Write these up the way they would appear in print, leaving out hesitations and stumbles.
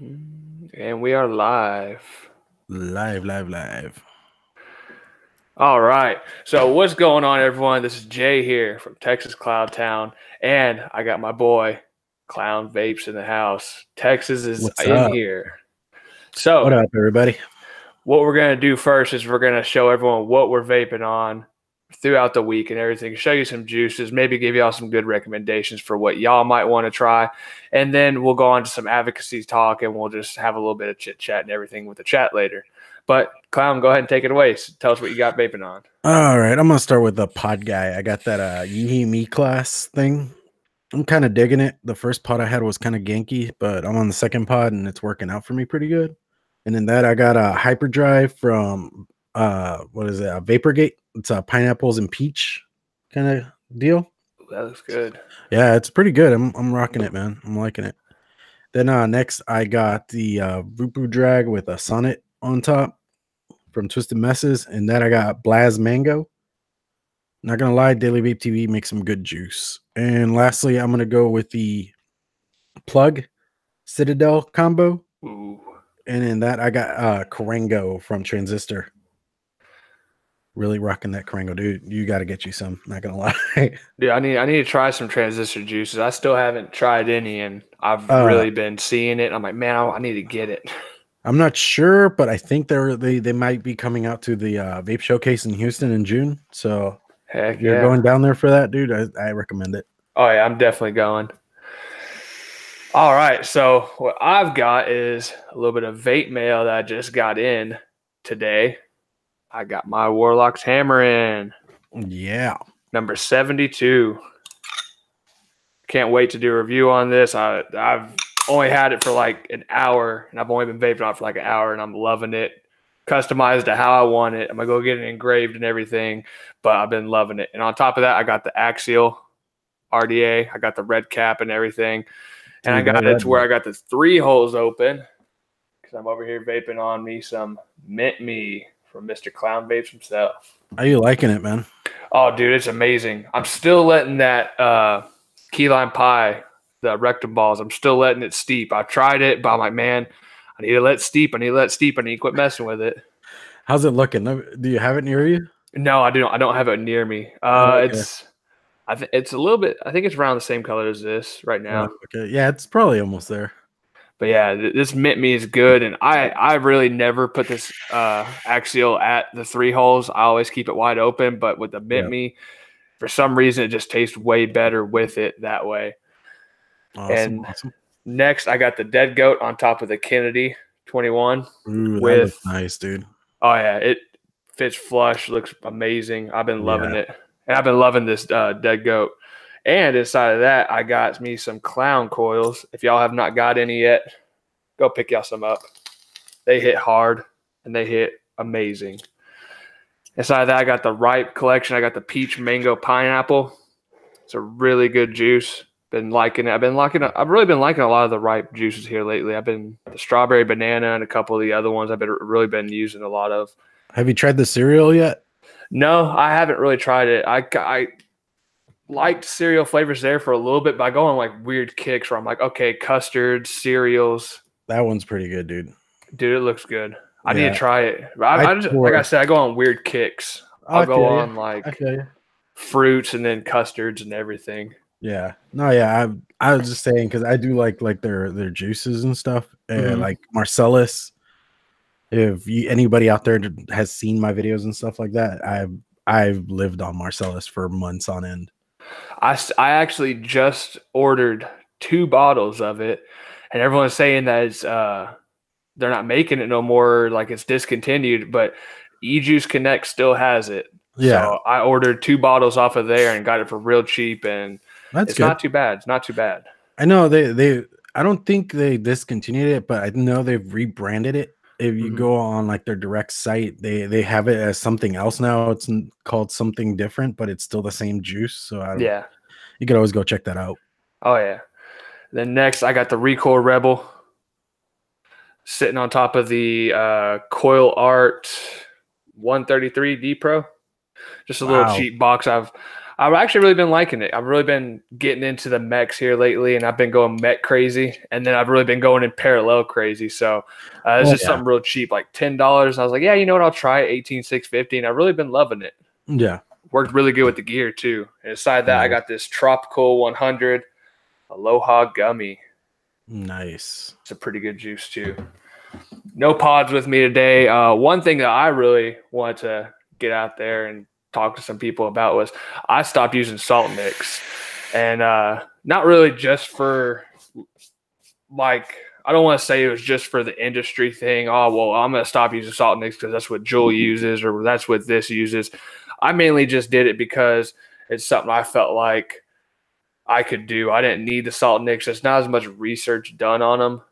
And we are live. Live. All right. So what's going on, everyone? This is Jay here from Texas Cloud Town, and I got my boy Klowne Vapes in the house. Texas is What's in up? here. What So up, everybody? what we're gonna do first is we're gonna show everyone what we're vaping on throughout the week and everything. Show you some juices, maybe give y'all some good recommendations for what y'all might want to try, and then we'll go on to some advocacy talk, and we'll just have a little bit of chit chat and everything with the chat later. But Clown, go ahead and take it away. Tell us what you got vaping on. All right, I'm gonna start with the pod guy. I got that Yee Me class thing. I'm kind of digging it. The first pod I had was kind of ganky, but I'm on the second pod and it's working out for me pretty good. And then that I got a hyperdrive from what is it? Vaporgate. It's pineapples and peach kind of deal. That looks good. Yeah, it's pretty good. I'm rocking it, man. I'm liking it. Then next I got the Vupu drag with a sonnet on top from Twisted Messes, and then I got Blaz Mango. Not gonna lie, Daily Vape TV makes some good juice. And lastly, I'm gonna go with the Plug Citadel combo. Ooh. And in that, I got Karango from Transistor. Really rocking that Karango, dude. You got to get you some. Not gonna lie. Dude, I need to try some transistor juices. I still haven't tried any, and I've really been seeing it. I'm like, man, I need to get it. I'm not sure, but I think they might be coming out to the vape showcase in Houston in June. So Heck if you're yeah. going down there for that, dude, I recommend it. Oh yeah, I'm definitely going. All right, so what I've got is a little bit of vape mail that I just got in today. I got my Warlock's hammer in. Yeah. Number 72. Can't wait to do a review on this. I've only had it for like an hour, and I've only been vaping on it for like an hour, and I'm loving it. Customized to how I want it. I'm going to go get it engraved and everything, but I've been loving it. And on top of that, I got the Axial RDA. I got the red cap and everything. And I got it to where I got the 3 holes open because I'm over here vaping on me some Mint Me from Mr. Klowne Vapes himself. How you liking it, man? Oh, dude, it's amazing. I'm still letting that key lime pie, the rectum balls, I'm still letting it steep. I tried it, but I'm like, man, I need to let it steep. I need to quit messing with it. How's it looking? Do you have it near you? No, I don't. I don't have it near me. Okay. It's a little bit. I think it's around the same color as this right now. Okay. Yeah, it's probably almost there. But yeah, this Mint Me is good, and I really never put this Axial at the 3 holes. I always keep it wide open, but with the Mint Me, for some reason, it just tastes way better with it that way. Awesome. Next, I got the Dead Goat on top of the Kennedy 21. Ooh, that looks nice, dude. Oh yeah, it fits flush, looks amazing. I've been loving it. And I've been loving this Dead Goat. And inside of that, I got me some Clown coils. If y'all have not got any yet, go pick y'all some up. They hit hard, and they hit amazing. Inside of that, I got the Ripe collection. I got the Peach Mango Pineapple. It's a really good juice. Been liking it. I've really been liking a lot of the Ripe juices here lately. I've been the Strawberry Banana and a couple of the other ones I've really been using a lot of. Have you tried the cereal yet? No, I haven't really tried it. I liked cereal flavors there for a little bit, but I go on like weird kicks where I'm like, okay, custard, cereals. That one's pretty good, dude. Dude, it looks good. I need to try it. I just, like I said, I go on weird kicks. I'll go on like fruits and then custards and everything. Yeah. No, yeah. I was just saying because I do like their juices and stuff. Like Marsellus. If anybody out there has seen my videos and stuff like that, I've lived on Marsellus for months on end. I actually just ordered 2 bottles of it, and everyone's saying that it's they're not making it no more, like it's discontinued, but eJuice Connect still has it. Yeah. So I ordered 2 bottles off of there and got it for real cheap, and it's not too bad. It's not too bad. I know I don't think they discontinued it, but I know they've rebranded it. If you go on like their direct site, they have it as something else now. It's called something different, but it's still the same juice. So you could always go check that out. Oh yeah. Then next, I got the Recoil Rebel sitting on top of the Coil Art 133 D Pro. Just a little cheap box. I've I've actually really been liking it. I've really been getting into the mechs here lately, and I've been going mech crazy, and then I've really been going in parallel crazy. So it's just something real cheap, like $10. I was like, yeah, you know what? I'll try it, 18,650, and I've really been loving it. Yeah. Worked really good with the gear too. And aside that, I got this Tropical 100 Aloha Gummy. Nice. It's a pretty good juice too. No pods with me today. One thing that I really want to get out there and talk to some people about was I stopped using salt nicks, and not really just for like, I don't want to say it was just for the industry thing. Oh, well, I'm going to stop using salt nicks because that's what Juul uses or that's what this uses. I mainly just did it because it's something I felt like I could do. I didn't need the salt nicks. There's not as much research done on them.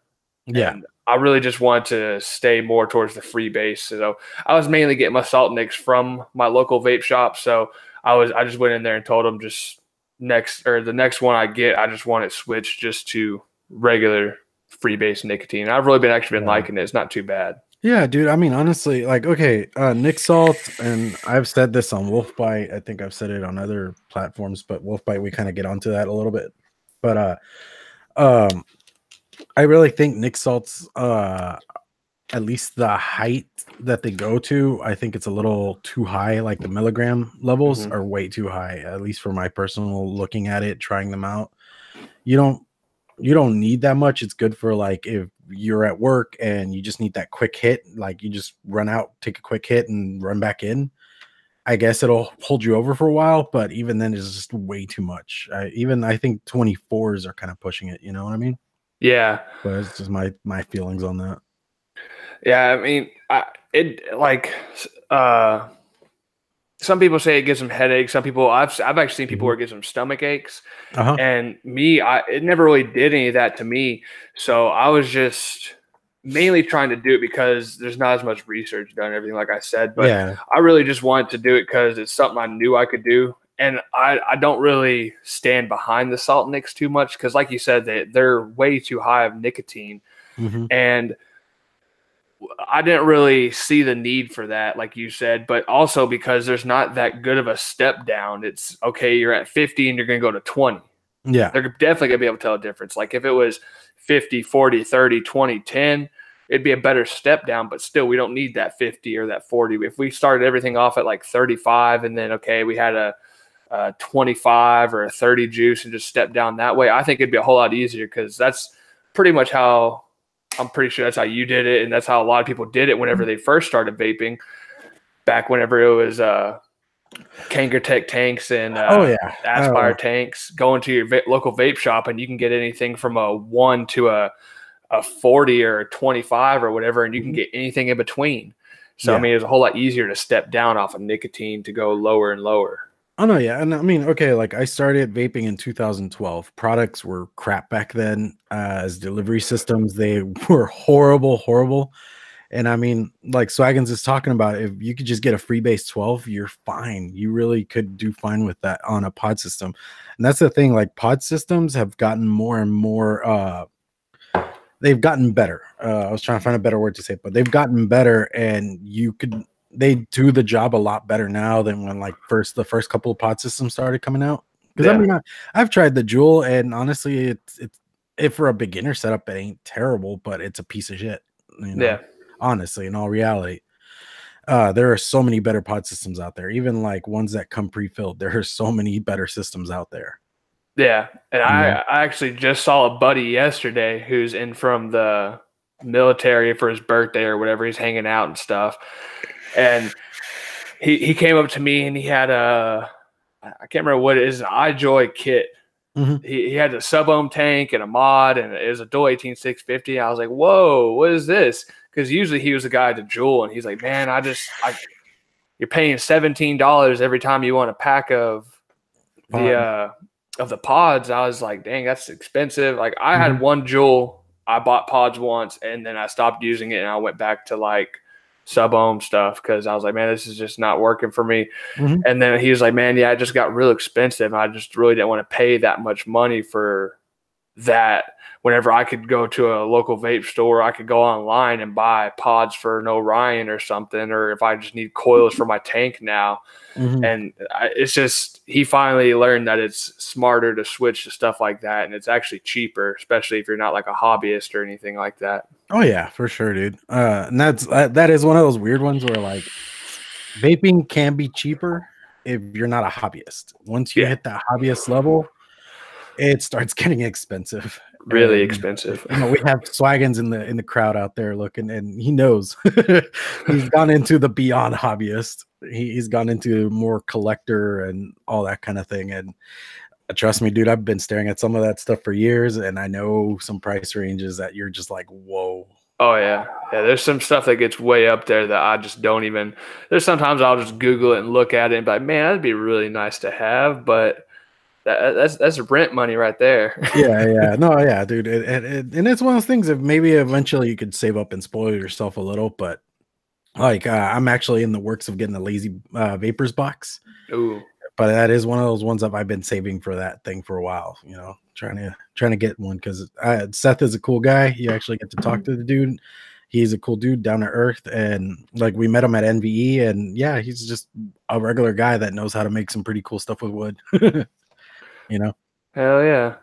Yeah. And I really just wanted to stay more towards the free base. So I was mainly getting my salt nicks from my local vape shop. So I just went in there and told them just the next one I get, I just want it switched just to regular free base nicotine. I've really been liking it. It's not too bad. Yeah, dude. I mean, honestly, like, okay, Nick Salt, and I've said this on Wolfbite. I think I've said it on other platforms, but Wolfbite, we kind of get onto that a little bit. But I really think Nick Salt's at least the height that they go to, I think it's a little too high. Like the milligram levels are way too high, at least for my personal looking at it, trying them out. You don't need that much. It's good for like if you're at work and you just need that quick hit, like you just run out, take a quick hit and run back in. I guess it'll hold you over for a while, but even then it's just way too much. I think 24s are kind of pushing it, you know what I mean? Yeah. But it's just my feelings on that. Yeah, I mean, some people say it gives them headaches. Some people, I've actually seen people where it gives them stomach aches. And me, it never really did any of that to me. So I was just mainly trying to do it because there's not as much research done and everything, like I said. But yeah, I really just wanted to do it because it's something I knew I could do. And I don't really stand behind the salt nicks too much because, like you said, they're way too high of nicotine. And I didn't really see the need for that, like you said, but also because there's not that good of a step down. It's okay, you're at 50 and you're going to go to 20. Yeah. They're definitely going to be able to tell a difference. Like if it was 50, 40, 30, 20, 10, it'd be a better step down, but still we don't need that 50 or that 40. If we started everything off at like 35 and then, okay, we had a 25 or a 30 juice and just step down that way, I think it'd be a whole lot easier because that's pretty much how – I'm pretty sure that's how you did it, and that's how a lot of people did it whenever they first started vaping, back whenever it was Kangertech tanks and Aspire tanks. Going to your local vape shop, and you can get anything from a 1 to a 40 or a 25 or whatever, and you can get anything in between. So, I mean, it's a whole lot easier to step down off of nicotine to go lower and lower. Oh, no, yeah. And I mean, okay, like I started vaping in 2012. Products were crap back then as delivery systems. They were horrible. And I mean, like Swaggins is talking about, if you could just get a freebase 12, you're fine. You really could do fine with that on a pod system. And that's the thing, like pod systems have gotten more and more, they've gotten better. I was trying to find a better word to say, but they've gotten better, and they do the job a lot better now than when like the first couple of pod systems started coming out. Because I mean, I've tried the Juul, and honestly, it's for a beginner setup, it ain't terrible, but it's a piece of shit. You know? Yeah. Honestly, in all reality, there are so many better pod systems out there. Even like ones that come pre-filled, there are so many better systems out there. Yeah, and I actually just saw a buddy yesterday who's in from the military for his birthday or whatever. He's hanging out and stuff. And he came up to me and he had I can't remember what it is, an iJoy kit. He had a sub-ohm tank and a mod, and it was a dual 18650. I was like, whoa, what is this? Because usually he was a guy at the Juul, and he's like, man, you're paying $17 every time you want a pack of the pods. I was like, dang, that's expensive. Like I had one Juul, I bought pods once, and then I stopped using it, and I went back to like sub-ohm stuff because I was like, man, this is just not working for me. And then he was like, man, yeah, it just got real expensive. I just really didn't want to pay that much money for that whenever I could go to a local vape store, I could go online and buy pods for an Orion or something, or if I just need coils for my tank now. And it's just, he finally learned that it's smarter to switch to stuff like that, and it's actually cheaper, especially if you're not like a hobbyist or anything like that. Oh yeah, for sure, dude. And that is one of those weird ones where like vaping can be cheaper if you're not a hobbyist. Once you hit that hobbyist level, it starts getting expensive. Really And, expensive. you know, we have Swaggins in the crowd out there looking, and he knows. He's gone into the beyond hobbyist. He's gone into more collector and all that kind of thing. And trust me, dude, I've been staring at some of that stuff for years, and I know some price ranges that you're just like, whoa. Oh yeah. Yeah, there's some stuff that gets way up there that I just don't even, there's sometimes I'll just Google it and look at it and be like, man, that'd be really nice to have, but that's rent money right there. Yeah, no, yeah, dude, and it's one of those things that maybe eventually you could save up and spoil yourself a little, but like I'm actually in the works of getting a lazy vapors box. Ooh. But that is one of those ones that I've been saving for that thing for a while, you know, trying to get one because Seth is a cool guy. You actually get to talk to the dude. He's a cool dude, down to earth, and like we met him at NVE, and yeah, he's just a regular guy that knows how to make some pretty cool stuff with wood. You know? Hell yeah.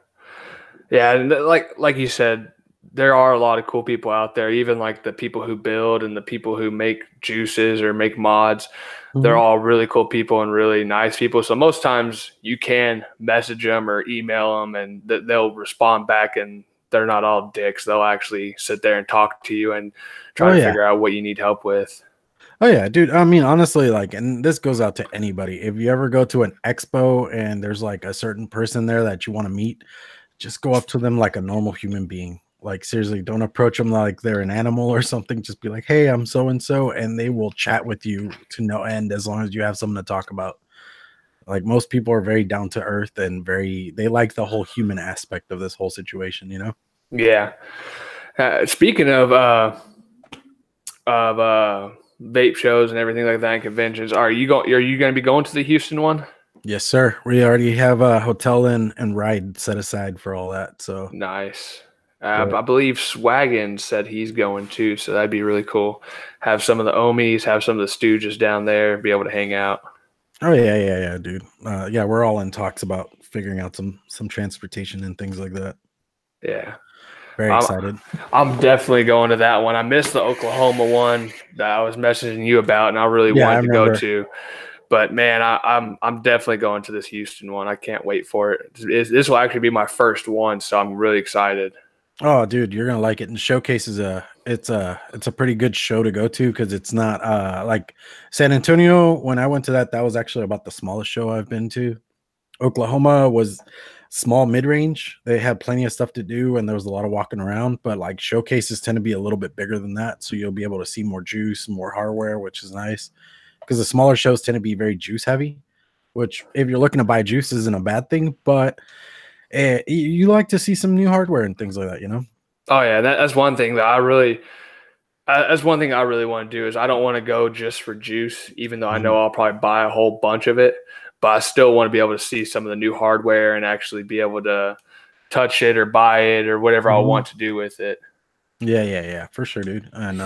Yeah, and like you said, there are a lot of cool people out there, even like the people who build and the people who make juices or make mods. They're all really cool people and really nice people. So most times you can message them or email them and they'll respond back, and they're not all dicks. They'll actually sit there and talk to you and try to figure out what you need help with. Oh yeah, dude. I mean, honestly, like, and this goes out to anybody. If you ever go to an expo and there's like a certain person there that you want to meet, just go up to them like a normal human being. Like, seriously, don't approach them like they're an animal or something. Just be like, hey, I'm so and so, and they will chat with you to no end as long as you have something to talk about. Like, most people are very down to earth and they like the whole human aspect of this whole situation, you know? Yeah. Speaking of vape shows and everything like that and conventions, are you going to be going to the Houston one? Yes, sir. We already have a hotel and ride set aside for all that. So nice. I believe Swaggin said he's going too, so that'd be really cool. Have some of the Omies, have some of the Stooges down there, be able to hang out. Oh yeah, dude. Yeah, we're all in talks about figuring out some transportation and things like that. Yeah. Very excited. I'm definitely going to that one. I missed the Oklahoma one that I was messaging you about, and I really wanted to go to. But man, I'm definitely going to this Houston one. I can't wait for it. This will actually be my first one, so I'm really excited. Oh, dude, you're gonna like it. And Showcase is it's a pretty good show to go to because it's not like San Antonio. When I went to that was actually about the smallest show I've been to. Oklahoma was small mid-range. They had plenty of stuff to do and there was a lot of walking around, but like showcases tend to be a little bit bigger than that, so you'll be able to see more juice, more hardware, which is nice because the smaller shows tend to be very juice heavy, which if you're looking to buy juice isn't a bad thing, but you like to see some new hardware and things like that, you know? Oh yeah, that's one thing that I really want to do is I don't want to go just for juice, even though I know I'll probably buy a whole bunch of it. But I still want to be able to see some of the new hardware and actually be able to touch it or buy it or whatever I want to do with it. Yeah, for sure, dude. And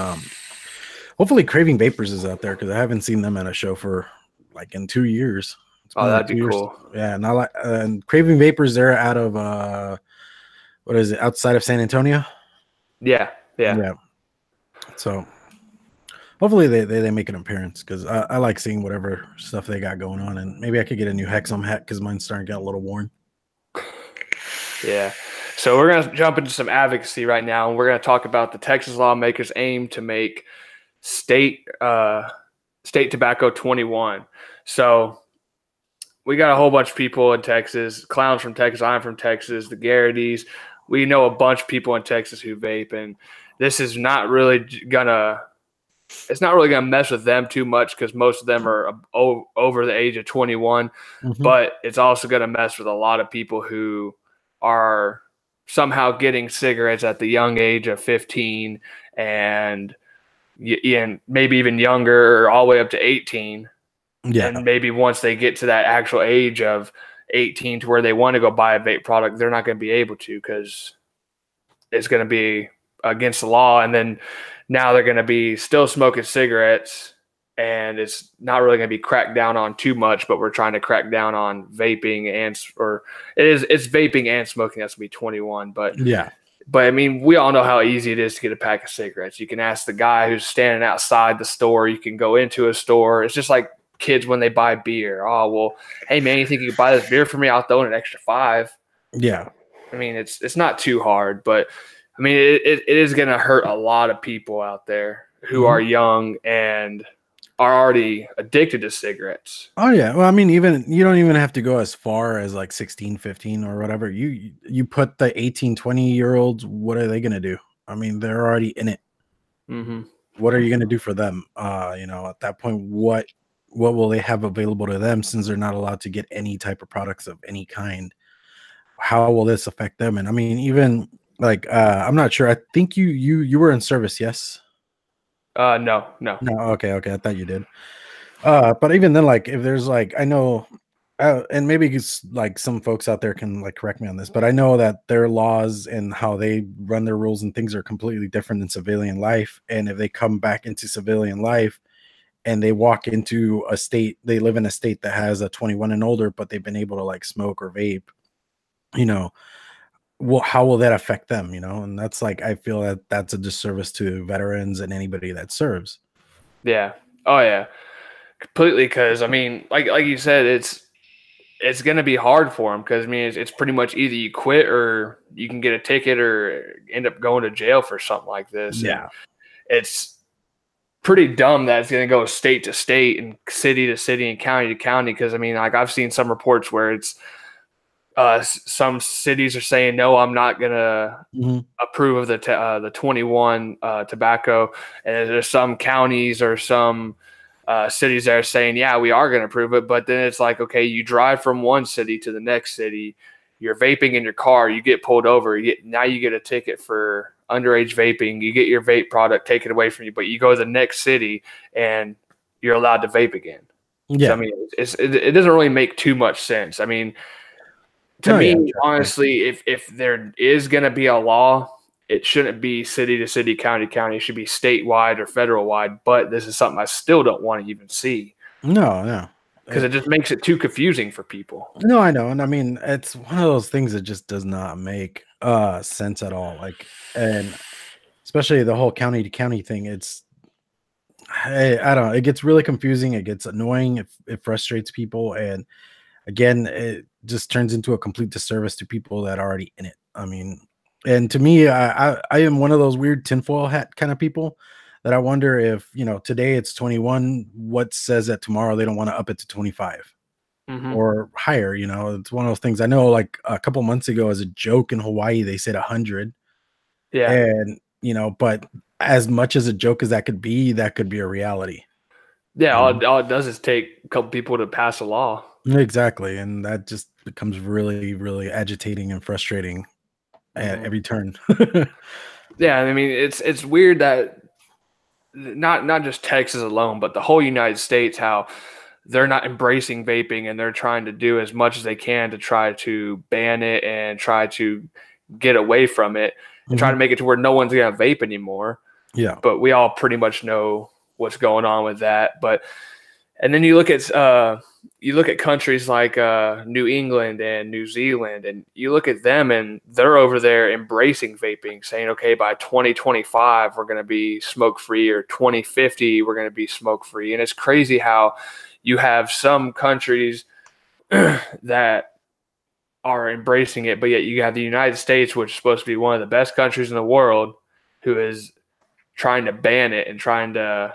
hopefully Craving Vapors is out there because I haven't seen them at a show for like in 2 years. Oh, that'd be cool. Yeah, not like Craving Vapors, they're out of what is it, outside of San Antonio? Yeah. So hopefully they make an appearance because I like seeing whatever stuff they got going on, and maybe I could get a new Hexum hat because mine's starting to get a little worn. Yeah. So we're going to jump into some advocacy right now, and we're going to talk about the Texas lawmakers' aim to make state tobacco 21. So we got a whole bunch of people in Texas, Clowns from Texas, I'm from Texas, the Garrity's. We know a bunch of people in Texas who vape, and this is not really gonna mess with them too much because most of them are over the age of 21. But it's also going to mess with a lot of people who are somehow getting cigarettes at the young age of 15 and maybe even younger, or all the way up to 18. Yeah. And maybe once they get to that actual age of 18 to where they want to go buy a vape product, they're not going to be able to because it's going to be against the law. And then now they're going to be still smoking cigarettes, and it's not really going to be cracked down on too much, but we're trying to crack down on vaping it's vaping and smoking has to be 21. But I mean, we all know how easy it is to get a pack of cigarettes. You can ask the guy who's standing outside the store. You can go into a store. It's just like kids when they buy beer. Oh, well, hey, man, you think you can buy this beer for me? I'll throw in an extra $5. Yeah. I mean, it's not too hard, but I mean, it is going to hurt a lot of people out there who are young and are already addicted to cigarettes. Oh yeah. Well, I mean, you don't even have to go as far as like 16, 15 or whatever. You put the 18, 20-year-olds, what are they going to do? I mean, they're already in it. Mm-hmm. What are you going to do for them? At that point, what will they have available to them since they're not allowed to get any type of products of any kind? How will this affect them? And I mean, even like, I'm not sure. I think you were in service. Yes. No. Okay. I thought you did. But even then, like, if there's like, I know, and maybe it's like some folks out there can like correct me on this, but I know that their laws and how they run their rules and things are completely different than civilian life. And if they come back into civilian life and they walk into a state, they live in a state that has a 21 and older, but they've been able to like smoke or vape, well, how will that affect them? And that's like, I feel that that's a disservice to veterans and anybody that serves. Yeah. Oh yeah, completely. Because I mean, like you said, it's going to be hard for them because I mean, it's pretty much either you quit or you can get a ticket or end up going to jail for something like this. Yeah. And it's pretty dumb that it's going to go state to state and city to city and county to county. Because I mean, like I've seen some reports where it's some cities are saying, no, I'm not going to approve of the 21 tobacco. And there's some counties or some cities that are saying, yeah, we are going to approve it. But then it's like, okay, you drive from one city to the next city, you're vaping in your car, you get pulled over, now you get a ticket for underage vaping, you get your vape product taken away from you, but you go to the next city and you're allowed to vape again. Yeah. So, I mean, it doesn't really make too much sense. I mean, to me, honestly, if there is going to be a law, it shouldn't be city to city, county to county. It should be statewide or federal wide. But this is something I still don't want to even see. No. Because it just makes it too confusing for people. No, I know. And I mean, it's one of those things that just does not make sense at all. Like, and especially the whole county to county thing. I don't know. It gets really confusing. It gets annoying. It frustrates people. And again, it just turns into a complete disservice to people that are already in it. I mean, and to me, I am one of those weird tinfoil hat kind of people that I wonder if, today it's 21, what says that tomorrow they don't want to up it to 25 or higher. It's one of those things. I know like a couple months ago as a joke in Hawaii, they said 100. Yeah. And, but as much as a joke as that could be a reality. Yeah. All it does is take a couple people to pass a law. Exactly. And that just becomes really, really agitating and frustrating at every turn. Yeah. I mean, it's weird that not just Texas alone, but the whole United States, how they're not embracing vaping and they're trying to do as much as they can to try to ban it and try to get away from it and try to make it to where no one's going to vape anymore. Yeah. But we all pretty much know what's going on with that. And then you look at countries like New England and New Zealand, and you look at them and they're over there embracing vaping, saying, okay, by 2025, we're going to be smoke free, or 2050, we're going to be smoke free. And it's crazy how you have some countries that are embracing it, but yet you have the United States, which is supposed to be one of the best countries in the world, who is trying to ban it and trying to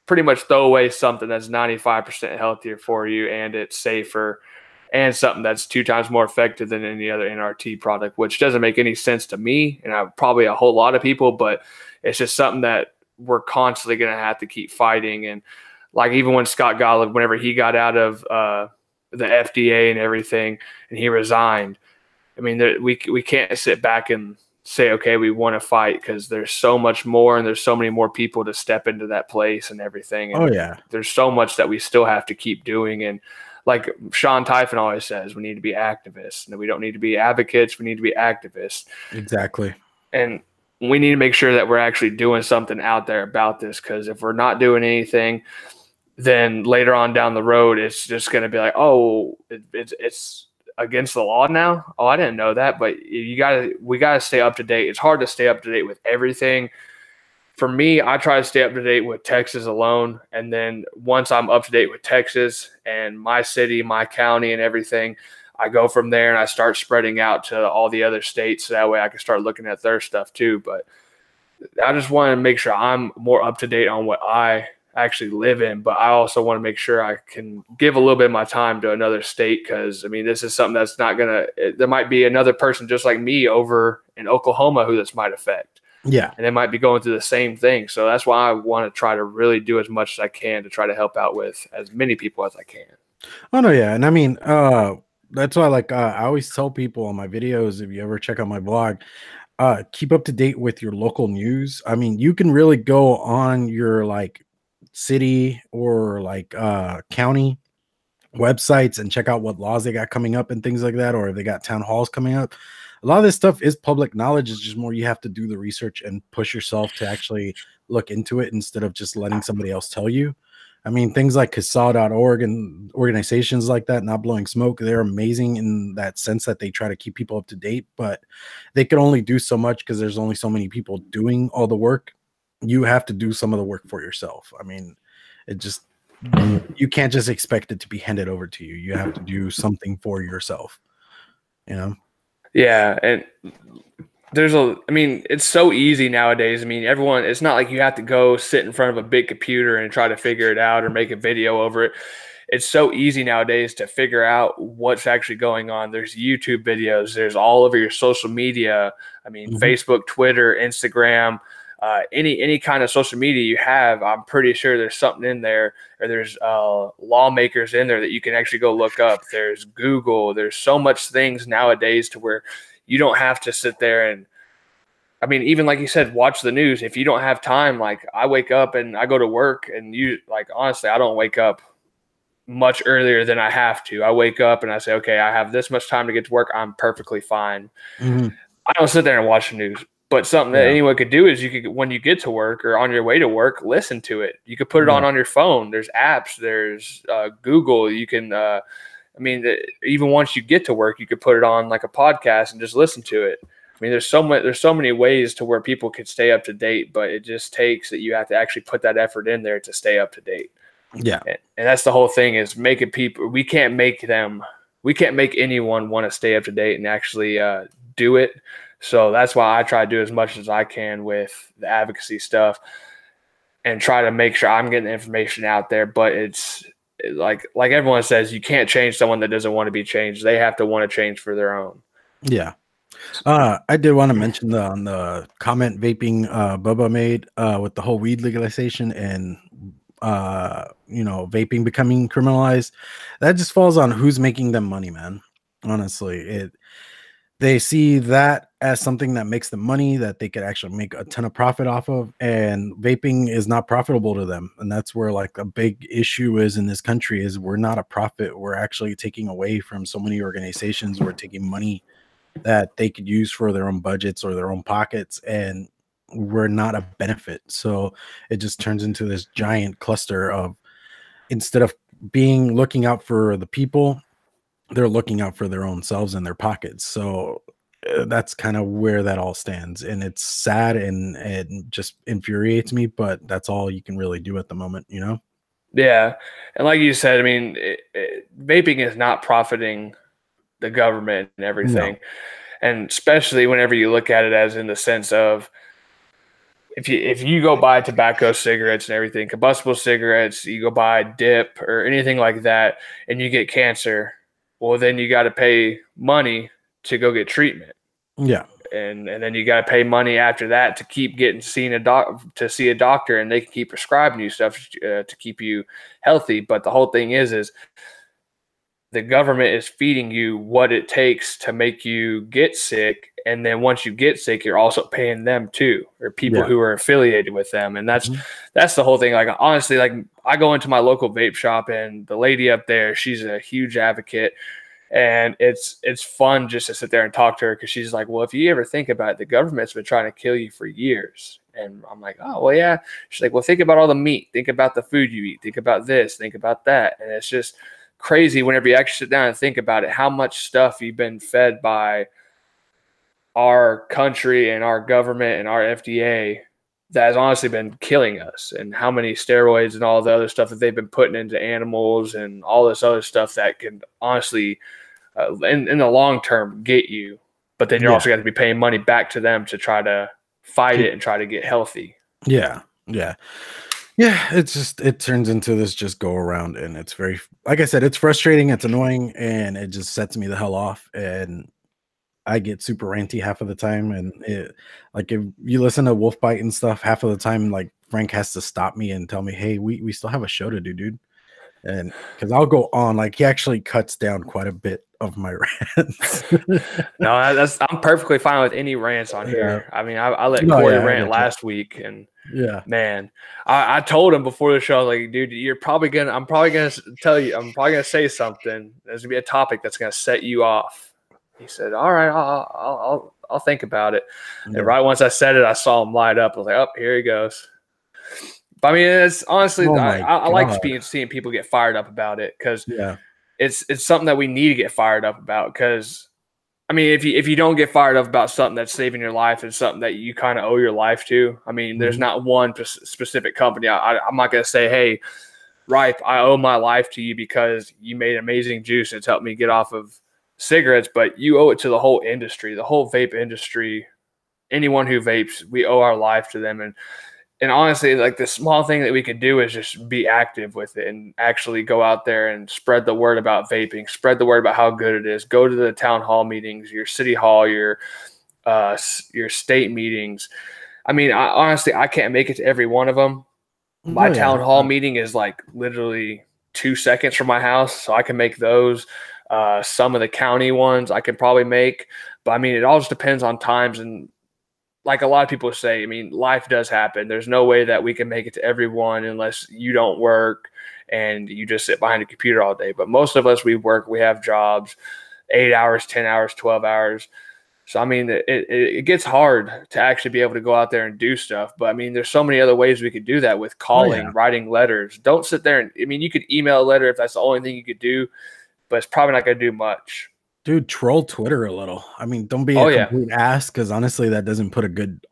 pretty much throw away something that's 95% healthier for you, and it's safer, and something that's 2 times more effective than any other NRT product, which doesn't make any sense to me and probably a whole lot of people, but it's just something that we're constantly going to have to keep fighting. And like even when Scott Gottlieb, whenever he got out of the FDA and everything and he resigned, I mean, we can't sit back and say, okay, we want to fight, because there's so much more and there's so many more people to step into that place and everything. And oh yeah, there's so much that we still have to keep doing. And like Sean Typhon always says, we need to be activists. And we don't need to be advocates. We need to be activists. Exactly. And we need to make sure that we're actually doing something out there about this, because if we're not doing anything, then later on down the road, it's just going to be like, oh, it's against the law now. Oh, I didn't know that. But we got to stay up to date. It's hard to stay up to date with everything. For me, I try to stay up to date with Texas alone. And then once I'm up to date with Texas and my city, my county and everything, I go from there and I start spreading out to all the other states. So that way I can start looking at their stuff too. But I just want to make sure I'm more up to date on what I actually live in. But I also want to make sure I can give a little bit of my time to another state, because, I mean, this is something that's not going to – there might be another person just like me over in Oklahoma who this might affect. Yeah. And they might be going through the same thing. So that's why I want to try to really do as much as I can to try to help out with as many people as I can. Oh, no, yeah. And I mean, that's why, like, I always tell people on my videos, if you ever check out my blog, keep up to date with your local news. I mean, you can really go on your, like, city or, like, county websites and check out what laws they got coming up and things like that, or if they got town halls coming up. A lot of this stuff is public knowledge. It's just more you have to do the research and push yourself to actually look into it instead of just letting somebody else tell you. I mean, things like CASA.org and organizations like that, Not Blowing Smoke, they're amazing in that sense that they try to keep people up to date, but they can only do so much because there's only so many people doing all the work. You have to do some of the work for yourself. I mean, it just, you can't just expect it to be handed over to you. You have to do something for yourself, you know? Yeah. And I mean, it's so easy nowadays. I mean, everyone, it's not like you have to go sit in front of a big computer and try to figure it out or make a video over it. It's so easy nowadays to figure out what's actually going on. There's YouTube videos. There's all over your social media. I mean, Facebook, Twitter, Instagram, any kind of social media you have, I'm pretty sure there's something in there, or there's lawmakers in there that you can actually go look up. There's Google. There's so much things nowadays to where you don't have to sit there and, I mean, even like you said, watch the news. If you don't have time, like I wake up and I go to work, and honestly, I don't wake up much earlier than I have to. I wake up and I say, okay, I have this much time to get to work. I'm perfectly fine. I don't sit there and watch the news. But something that anyone could do is you could, when you get to work or on your way to work, listen to it. You could put it on your phone. There's apps. There's Google. You can, I mean, even once you get to work, you could put it on like a podcast and just listen to it. I mean, there's so many ways to where people could stay up to date, but it just takes that you have to actually put that effort in there to stay up to date. Yeah. And that's the whole thing, is making people, we can't make anyone want to stay up to date and actually do it. So that's why I try to do as much as I can with the advocacy stuff and try to make sure I'm getting the information out there. But it's like everyone says, you can't change someone that doesn't want to be changed. They have to want to change for their own. Yeah. I did want to mention on the comment vaping Bubba made with the whole weed legalization and vaping becoming criminalized. That just falls on who's making them money, man. Honestly, they see that as something that makes them money that they could actually make a ton of profit off of, and vaping is not profitable to them. And that's where like a big issue is in this country, is we're not a profit. We're actually taking away from so many organizations. We're taking money that they could use for their own budgets or their own pockets, and we're not a benefit. So it just turns into this giant cluster of, instead of looking out for the people, they're looking out for their own selves and their pockets. So that's kind of where that all stands, and it's sad and just infuriates me, but that's all you can really do at the moment, you know? Yeah. And like you said, I mean, vaping is not profiting the government and everything. No. And especially whenever you look at it as in the sense of, if you go buy tobacco, cigarettes and everything, combustible cigarettes, you go buy dip or anything like that, and you get cancer, well, then you got to pay money to go get treatment. Yeah. And then you got to pay money after that to keep getting see a doctor, and they can keep prescribing you stuff to keep you healthy. But the whole thing is the government is feeding you what it takes to make you get sick. And then once you get sick, you're also paying them too, or people Yeah. who are affiliated with them. And Mhm. that's the whole thing. Like, honestly, like, I go into my local vape shop, and the lady up there, she's a huge advocate. And it's fun just to sit there and talk to her, because she's like, well, if you ever think about it, the government's been trying to kill you for years. And I'm like, oh, well, yeah. She's like, well, think about all the meat. Think about the food you eat. Think about this. Think about that. And it's just crazy whenever you actually sit down and think about it, how much stuff you've been fed by our country and our government and our FDA that has honestly been killing us, and how many steroids and all the other stuff that they've been putting into animals and all this other stuff that can honestly, in the long term, get you. But then you're Yeah. also going to be paying money back to them to try to fight Keep- it and try to get healthy. Yeah. Yeah. Yeah. It's just, it turns into this just go around, and it's very, like I said, it's frustrating, it's annoying, and it just sets me the hell off. And I get super ranty half of the time. And like, if you listen to Wolf Bite and stuff, half of the time, like, Frank has to stop me and tell me, hey, we still have a show to do, dude. And because I'll go on, like, he actually cuts down quite a bit of my rants. No, I'm perfectly fine with any rants on Yeah. here. I mean, I let No, Corey yeah, I rant get you. last week, and Yeah. man, I told him before the show, like, dude, I'm probably gonna tell you, I'm probably gonna say something. There's gonna be a topic that's gonna set you off. He said, all right, I'll think about it. Yeah. And right once I said it, I saw him light up. I was like, oh, here he goes. But I mean, it's honestly, Oh my I like God. seeing people get fired up about it, because Yeah. it's something that we need to get fired up about. Because I mean, if you don't get fired up about something that's saving your life and something that you kind of owe your life to, I mean, there's Mhm. not one specific company. I'm not going to say, hey, Ripe, I owe my life to you because you made amazing juice and it's helped me get off of cigarettes, but you owe it to the whole industry, the whole vape industry. Anyone who vapes, we owe our life to them. And honestly, like, the small thing that we could do is just be active with it and actually go out there and spread the word about vaping, spread the word about how good it is. Go to the town hall meetings, your city hall, your state meetings. I mean, honestly, I can't make it to every one of them. My Oh yeah. town hall meeting is like literally 2 seconds from my house, so I can make those. Some of the county ones I can probably make, but I mean, it all just depends on times. And like a lot of people say, I mean, life does happen. There's no way that we can make it to everyone unless you don't work and you just sit behind a computer all day. But most of us, we work, we have jobs, 8 hours, 10 hours, 12 hours. So, I mean, it gets hard to actually be able to go out there and do stuff. But I mean, there's so many other ways we could do that, with Oh calling, yeah. writing letters. Don't sit there and, I mean, you could email a letter if that's the only thing you could do, but it's probably not going to do much. Dude, troll Twitter a little. I mean, don't be a Oh, yeah. complete ass, because honestly, that doesn't put a good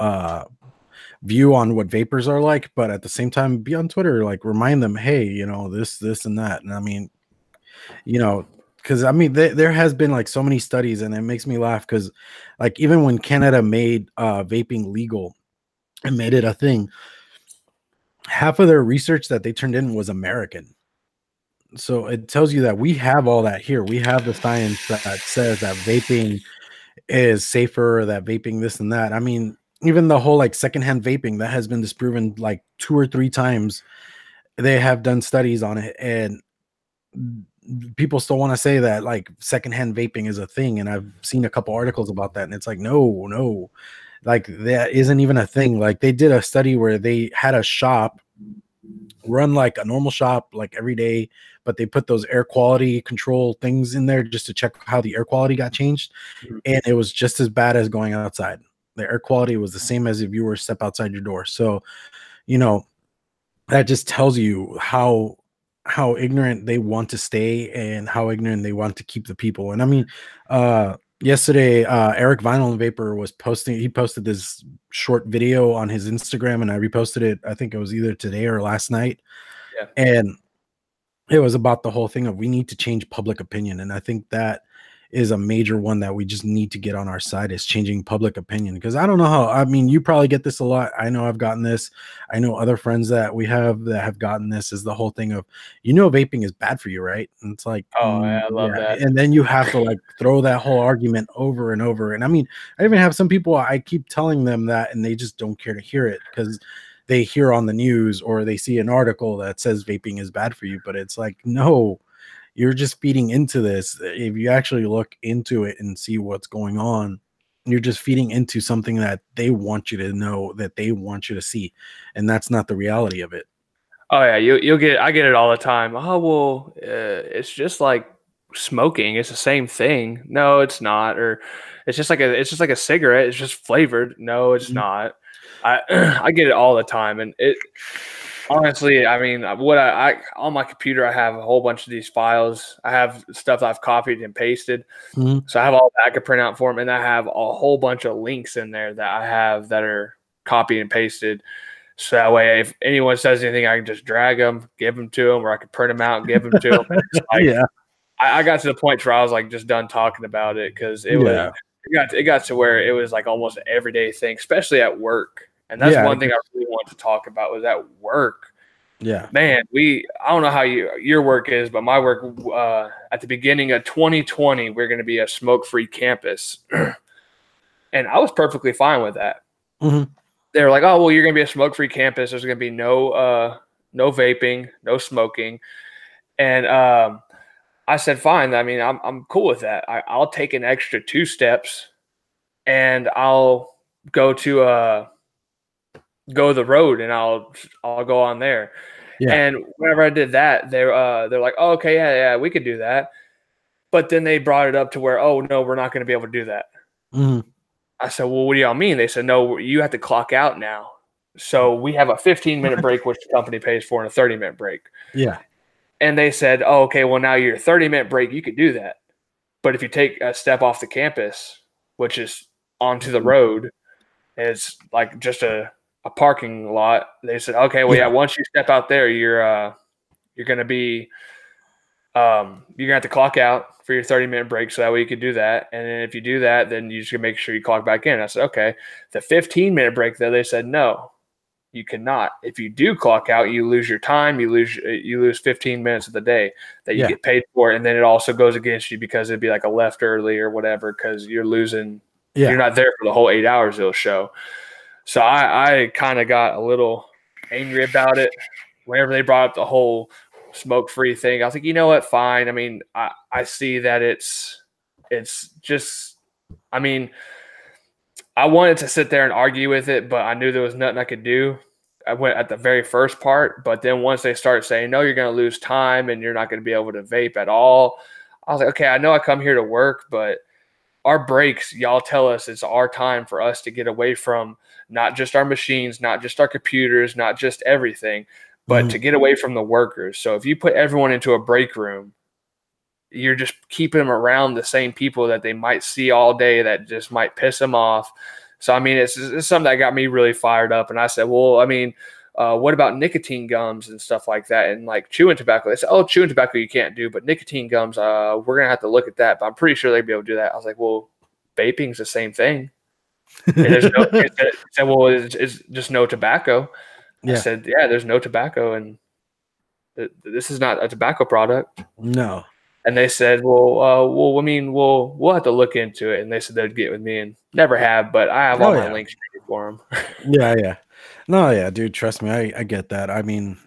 view on what vapors are like. But at the same time, be on Twitter, like, remind them, hey, this and that. And I mean, because I mean, there has been like so many studies, and it makes me laugh, because like, even when Canada made vaping legal and made it a thing, half of their research that they turned in was American. So it tells you that we have all that here. We have the science that says that vaping is safer, that vaping this and that. I mean, even the whole like secondhand vaping, that has been disproven like 2 or 3 times. They have done studies on it, and people still want to say that like secondhand vaping is a thing. And I've seen a couple articles about that, and it's like, no, like, that isn't even a thing. Like, they did a study where they had a shop run like a normal shop like every day, but they put those air quality control things in there just to check how the air quality got changed, and it was just as bad as going outside. The air quality was the same as if you were to step outside your door. So, you know, that just tells you how ignorant they want to stay, and how ignorant they want to keep the people. And I mean, yesterday, Eric Vinyl Vapor he posted this short video on his Instagram, and I reposted it. I think it was either today or last night. Yeah. And it was about the whole thing of, we need to change public opinion. And I think that is a major one that we just need to get on our side, is changing public opinion. Because I don't know how, I mean, you probably get this a lot. I know I've gotten this. I know other friends that we have that have gotten this, is the whole thing of, vaping is bad for you, right? And it's like, Oh, I love that. and then you have to like throw that whole argument over and over. And I mean, I even have some people, I keep telling them that, and they just don't care to hear it, because they hear on the news or they see an article that says vaping is bad for you. But it's like, no, you're just feeding into this. If you actually look into it and see what's going on, you're just feeding into something that they want you to know, that they want you to see, and that's not the reality of it. Oh yeah, you'll get. I get it all the time. Oh well, it's just like smoking. It's the same thing. No, it's not. Or it's just like a cigarette. It's just flavored. No, it's Mhm. not. I I get it all the time, and it honestly, I mean, what I on my computer, I have a whole bunch of these files. I have stuff that I've copied and pasted. Mhm. So I have all that I could print out for them, and I have a whole bunch of links in there that I have that are copied and pasted. So that way, if anyone says anything, I can just drag them, give them to them, or I can print them out and give them to them. And it's like Yeah, I got to the point where I was like just done talking about it because yeah, it got to where it was like almost an everyday thing, especially at work. And that's yeah, one thing I really wanted to talk about was at work. yeah, Man, I don't know how your work is, but my work at the beginning of 2020, we're going to be a smoke-free campus, and I was perfectly fine with that. hmm They were like, "Oh, well, you're going to be a smoke-free campus. There's going to be no vaping, no smoking," and I said, "Fine. I mean, I'm cool with that. I'll take an extra 2 steps, and I'll go to go the road, and I'll go on there." yeah, And whenever I did that, they're like, "Oh, okay, yeah, we could do that." But then they brought it up to where, "Oh no, we're not going to be able to do that." hmm I said, "Well, what do y'all mean?" They said, "No, you have to clock out now." So we have a 15-minute break, which the company pays for, and a 30-minute break. yeah, And they said, "Oh, okay, well now your 30-minute break, you could do that. But if you take a step off the campus, which is onto the Mhm. road, it's like just a parking lot." They said, "Okay, well yeah, yeah, once you step out there, you're going to be you're gonna have to clock out for your 30-minute break so that way you can do that. And then if you do that, then you just gonna make sure you clock back in." I said, okay. The 15-minute break though, they said no, you cannot. If you do clock out, you lose your time, you lose 15 minutes of the day that you yeah, get paid for, and then it also goes against you because it'd be like a left early or whatever, because you're yeah, not there for the whole 8 hours it'll show. So I kind of got a little angry about it whenever they brought up the whole smoke free thing. I was like, you know what, fine. I mean, I see that it's just, I mean, I wanted to sit there and argue with it, but I knew there was nothing I could do. I went at the very first part, but then once they start saying, no, you're going to lose time and you're not going to be able to vape at all, I was like, okay, I know I come here to work, but our breaks, y'all tell us it's our time for us to get away from not just our machines, not just our computers, not just everything, but hmm to get away from the workers. So if you put everyone into a break room, you're just keeping them around the same people that they might see all day that just might piss them off. So, I mean, it's something that got me really fired up. And I said, well, I mean, what about nicotine gums and stuff like that? And like chewing tobacco, they said, oh, chewing tobacco you can't do, but nicotine gums, we're going to have to look at that. But I'm pretty sure they'd be able to do that. I was like, well, vaping's the same thing. And there's no, it said, well, it's just no tobacco. I yeah, said, yeah, there's no tobacco, and this is not a tobacco product. no, And they said, well, I mean, we'll have to look into it. And they said they'd get with me, and never have, but I have all oh my yeah, links ready for them. yeah, yeah, no, yeah, dude, trust me, I get that. I mean,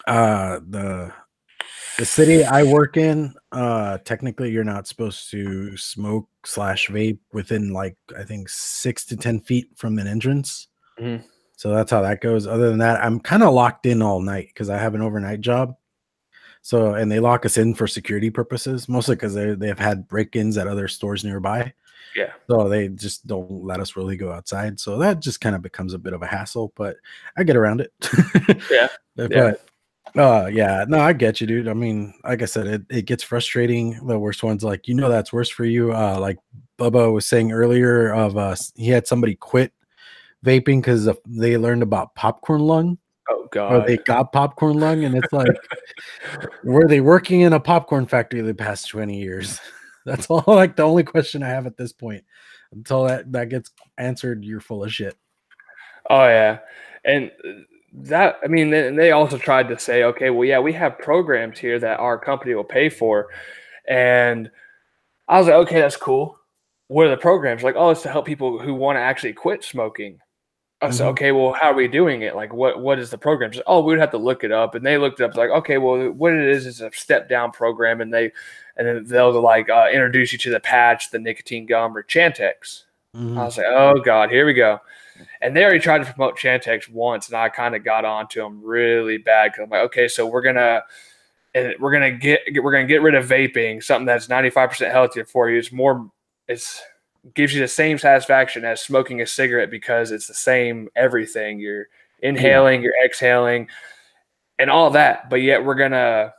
uh, the the city I work in, technically you're not supposed to smoke slash vape within like I think 6 to 10 feet from an entrance. Mhm. So that's how that goes. Other than that, I'm kind of locked in all night because I have an overnight job. So and they lock us in for security purposes, mostly because they've had break-ins at other stores nearby. Yeah, So they just don't let us really go outside. So that just kind of becomes a bit of a hassle, but I get around it. yeah, yeah. But yeah, no, I get you, dude. I mean, like I said, it gets frustrating. The worst ones, like that's worse for you. Like Bubba was saying earlier, of he had somebody quit vaping because they learned about popcorn lung, Oh or they God. got popcorn lung, and it's like, were they working in a popcorn factory the past 20 years? That's all. Like the only question I have at this point. Until that gets answered, you're full of shit. Oh yeah, and that I mean, they also tried to say, okay, well, yeah, we have programs here that our company will pay for, and I was like, okay, that's cool. What are the programs? Like, oh, it's to help people who want to actually quit smoking. I said, okay, well, how are we doing it? Like, what is the program? Said, oh, we would have to look it up. And they looked it up. Like, okay, well, what it is a step down program, and then they'll like introduce you to the patch, the nicotine gum, or Chantix. I was like, oh god, here we go. And they already tried to promote Chantix once, and I kind of got onto them really bad because I'm like, okay, so we're gonna get rid of vaping, something that's 95% healthier for you. It's gives you the same satisfaction as smoking a cigarette because it's the same everything. You're inhaling, you're exhaling, and all that. But yet we're gonna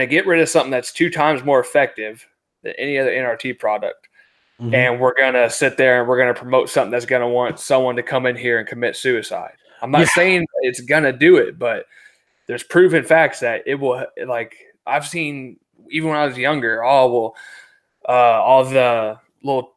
get rid of something that's 2 times more effective than any other NRT product. And we're going to sit there and we're going to promote something that's going to want someone to come in here and commit suicide. I'm not saying it's going to do it, but there's proven facts that it will. Like, I've seen, even when I was younger, all the little,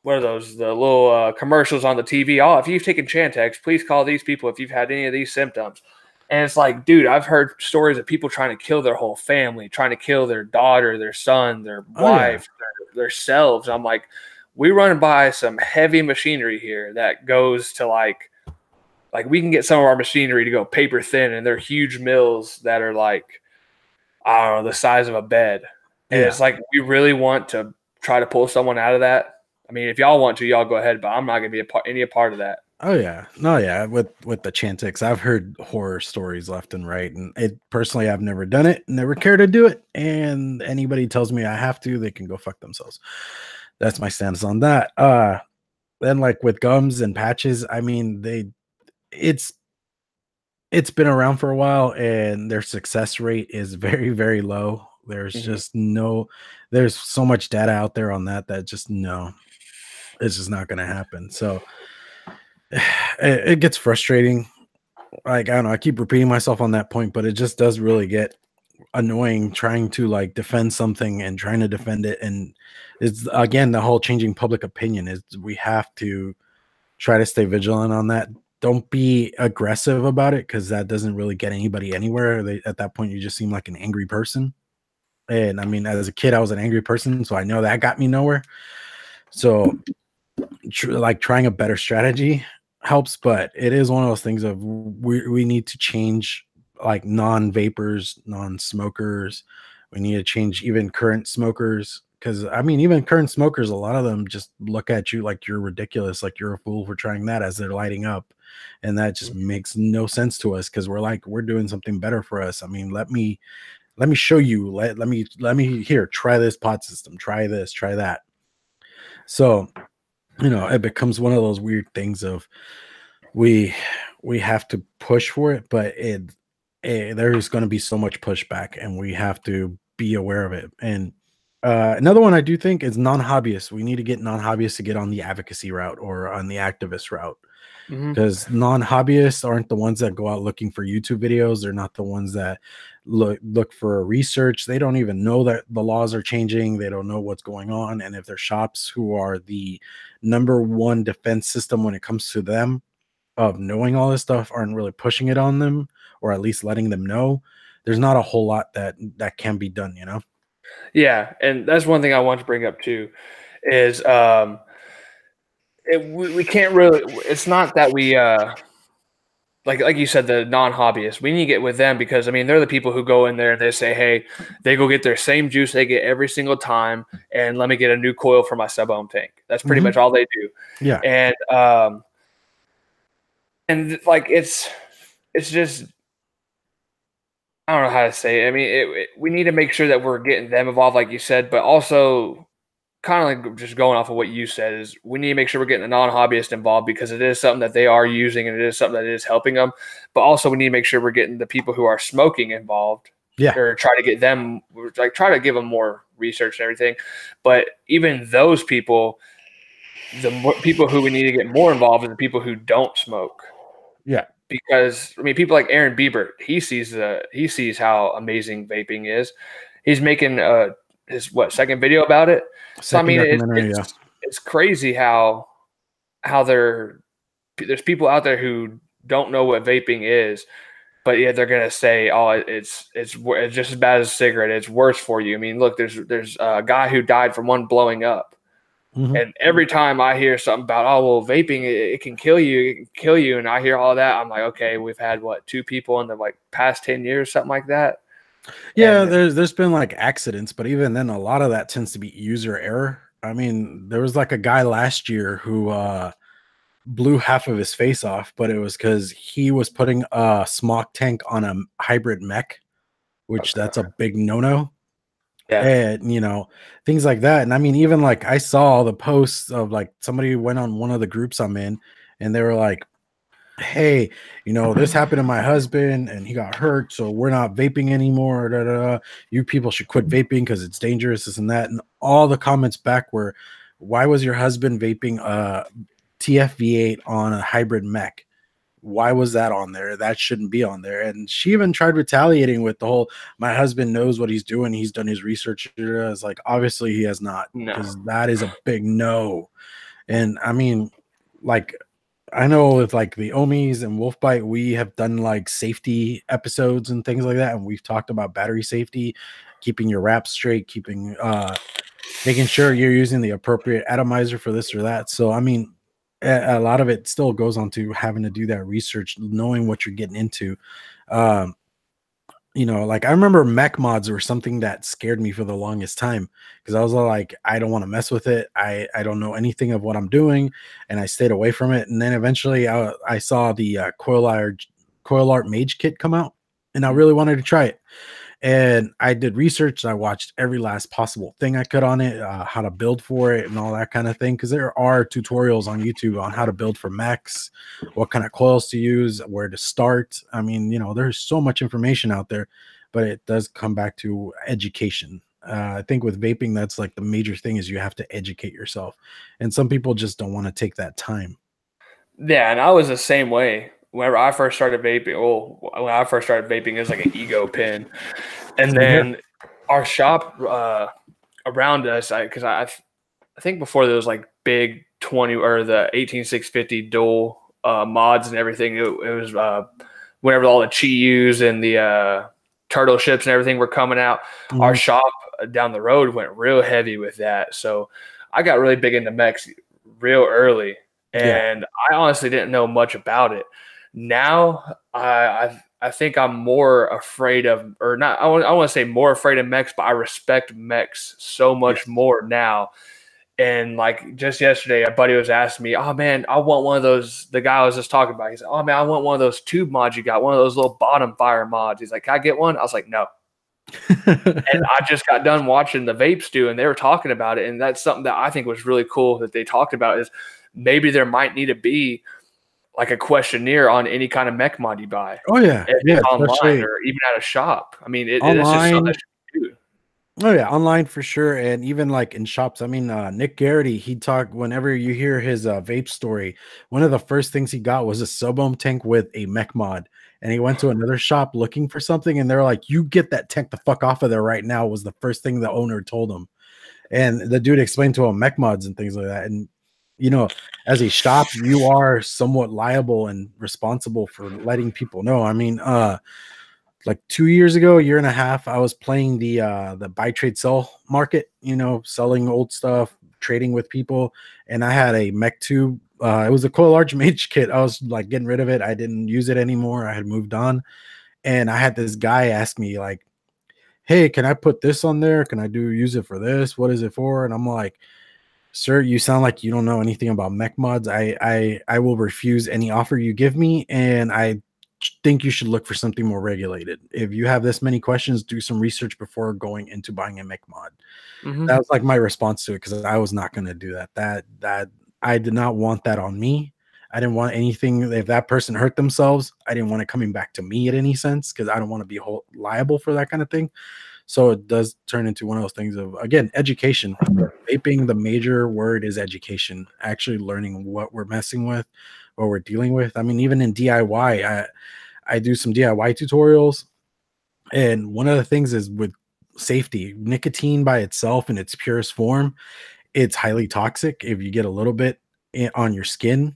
what are those? The little commercials on the TV. Oh, if you've taken Chantix, please call these people if you've had any of these symptoms. And it's like, dude, I've heard stories of people trying to kill their whole family, trying to kill their daughter, their son, their wife, their selves. I'm like, we run by some heavy machinery here that goes to like we can get some of our machinery to go paper thin, and they're huge mills that are like, I don't know, the size of a bed. And it's like, we really want to try to pull someone out of that. I mean, if y'all want to, y'all go ahead, but I'm not going to be any part of that. Oh yeah, no, yeah. With the Chantix, I've heard horror stories left and right, and personally, I've never done it, never care to do it. And anybody tells me I have to, they can go fuck themselves. That's my stance on that. Then like with gums and patches, I mean, it's been around for a while, and their success rate is very, very low. There's just there's so much data out there on that just it's just not going to happen. So it gets frustrating. Like, I don't know, I keep repeating myself on that point, but it just does really get annoying trying to like defend something and trying to defend it. And it's, again, the whole changing public opinion is we have to try to stay vigilant on that. Don't be aggressive about it, because that doesn't really get anybody anywhere. At that point, you just seem like an angry person. And I mean, as a kid, I was an angry person, so I know that got me nowhere. So like trying a better strategy helps, but it is one of those things of we need to change, like, non-vapors, non-smokers. We need to change even current smokers, because I mean, even current smokers, a lot of them just look at you like you're ridiculous, like you're a fool for trying that, as they're lighting up. And that just makes no sense to us, because we're doing something better for us. I mean, let me show you, let me here, try this pod system, try this, try that. So, it becomes one of those weird things of we have to push for it, but there's going to be so much pushback, and we have to be aware of it. And another one I do think is non-hobbyists. We need to get non-hobbyists to get on the advocacy route or on the activist route, because non-hobbyists aren't the ones that go out looking for YouTube videos. They're not the ones that look for research. They don't even know that the laws are changing. They don't know what's going on. And if their shops, who are the number one defense system when it comes to them of knowing all this stuff, aren't really pushing it on them, or at least letting them know, there's not a whole lot that can be done, Yeah, and that's one thing I want to bring up too, is we can't really. It's not that we like you said, the non-hobbyists. We need to get with them, because I mean, they're the people who go in there and they say, hey, they go get their same juice they get every single time, and let me get a new coil for my sub-ohm tank. That's pretty much all they do. Yeah. And like it's just, I don't know how to say it. I mean, we need to make sure that we're getting them involved, like you said, but also kind of like just going off of what you said, is we need to make sure we're getting the non-hobbyist involved, because it is something that they are using and it is something that is helping them. But also we need to make sure we're getting the people who are smoking involved. Yeah. Or try to get them, like try to give them more research and everything. But even those people, people who we need to get more involved are the people who don't smoke. Yeah. Because I mean, people like Aaron Bieber, he sees how amazing vaping is. He's making his second video about it. So I mean, it's crazy how there's people out there who don't know what vaping is, but yeah, they're gonna say, oh, it's just as bad as a cigarette. It's worse for you. I mean, look, there's a guy who died from one blowing up. And every time I hear something about, oh, well, vaping, it can kill you, it can kill you. And I hear all that, I'm like, okay, we've had what, 2 people in the like past 10 years, something like that. Yeah, And there's been like accidents, but even then, a lot of that tends to be user error. I mean, there was like a guy last year who blew half of his face off, but it was because he was putting a smoke tank on a hybrid mech, which okay. that's a big no-no. Yeah. And things like that. And I mean, even like I saw the posts of like somebody went on one of the groups I'm in, and they were like, hey, this happened to my husband and he got hurt, so we're not vaping anymore. Da, da, da. You people should quit vaping because it's dangerous, this and that. And all the comments back were, why was your husband vaping a TFV8 on a hybrid mech? Why was that on there? That shouldn't be on there. And she even tried retaliating with the whole, my husband knows what he's doing. He's done his research. It's like, obviously he has not, No. because that is a big no. And I mean, like, I know with like the Omis and Wolfbite, we have done like safety episodes and things like that. And we've talked about battery safety, keeping your wraps straight, making sure you're using the appropriate atomizer for this or that. So, I mean, a lot of it still goes on to having to do that research, knowing what you're getting into. Um, like I remember Mech Mods were something that scared me for the longest time, because I was all like, I don't want to mess with it. I don't know anything of what I'm doing, and I stayed away from it. And then eventually I saw the Coil Art Mage kit come out, and I really wanted to try it. And I did research. I watched every last possible thing I could on it, how to build for it and all that kind of thing. Because there are tutorials on YouTube on how to build for mechs, what kind of coils to use, where to start. I mean, there's so much information out there, but it does come back to education. I think with vaping, that's like the major thing, is you have to educate yourself. And some people just don't want to take that time. Yeah, and I was the same way. Whenever I first started vaping, when I first started vaping, it was like an ego pin. And Same here. then our shop around us, because I think before there was like big 20 or the 18650 dual mods and everything, it was whenever all the Chiyus and the turtle ships and everything were coming out, our shop down the road went real heavy with that. So I got really big into mechs real early, and I honestly didn't know much about it. Now I think I'm more afraid of, or not, I want to say more afraid of mechs, but I respect mechs so much more now. And like just yesterday, a buddy was asking me, oh man, I want one of those. The guy I was just talking about, he said, oh man, I want one of those tube mods you got, one of those little bottom fire mods. He's like, can I get one? I was like, no. And I just got done watching the Vapes do, and they were talking about it. And that's something that I think was really cool that they talked about, is maybe there might need to be like a questionnaire on any kind of mech mod you buy. Oh yeah, yeah, online or even at a shop. I mean, it's just something online. that you do. Oh yeah, online for sure, and even like in shops. I mean, Nick Garrity, he talked, whenever you hear his vape story, one of the first things he got was a sub-ohm tank with a mech mod, and he went to another shop looking for something, and they're like, "You get that tank the fuck off of there right now," was the first thing the owner told him. And the dude explained to him mech mods and things like that. And as a shop, you are somewhat liable and responsible for letting people know. I mean, like 2 years ago, a year and a half, I was playing the buy trade sell market, selling old stuff, trading with people, and I had a mech tube. It was a Coil Large Mage kit. I was like getting rid of it. I didn't use it anymore. I had moved on, and I had this guy ask me like, "Hey, can I put this on there? Can I use it for this? What is it for?" And I'm like, "Sir, you sound like you don't know anything about mech mods. I will refuse any offer you give me, and I think you should look for something more regulated. If you have this many questions, do some research before going into buying a mech mod." That was like my response to it, because I was not going to do that. That I did not want that on me. I didn't want anything. If that person hurt themselves, I didn't want it coming back to me in any sense, because I don't want to be liable for that kind of thing. So it does turn into one of those things of, again, education. Vaping, the major word is education. Actually learning what we're messing with, what we're dealing with. I mean, even in DIY, I do some DIY tutorials, and one of the things is with safety. Nicotine by itself in its purest form, it's highly toxic if you get a little bit on your skin.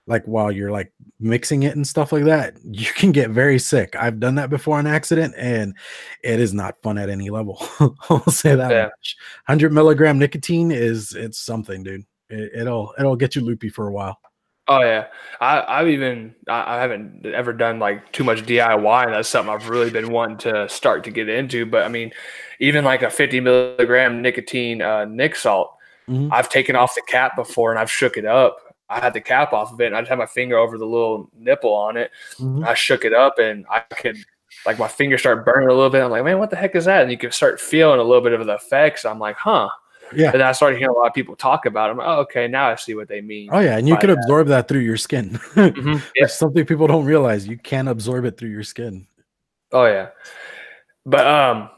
like while you're like mixing it and stuff like that, you can get very sick. I've done that before on accident, and it is not fun at any level. I'll say that Yeah. much. 100 milligram nicotine it's something, dude. It'll get you loopy for a while. Oh yeah, I haven't ever done like too much DIY, and that's something I've really been wanting to start to get into. But I mean, even like a 50 milligram nicotine Nick salt, Mhm, I've taken off the cap before and I've shook it up. I had the cap off of it, and I just had my finger over the little nipple on it. mhm. I shook it up, and I could like my finger started burning a little bit. I'm like, man, what the heck is that? And you can start feeling a little bit of the effects. I'm like, huh. Yeah. And then I started hearing a lot of people talk about it. I'm like, oh, okay, now I see what they mean Oh yeah, and you by can that. absorb that through your skin. Yeah. Which something people don't realize. You can absorb it through your skin. Oh yeah. But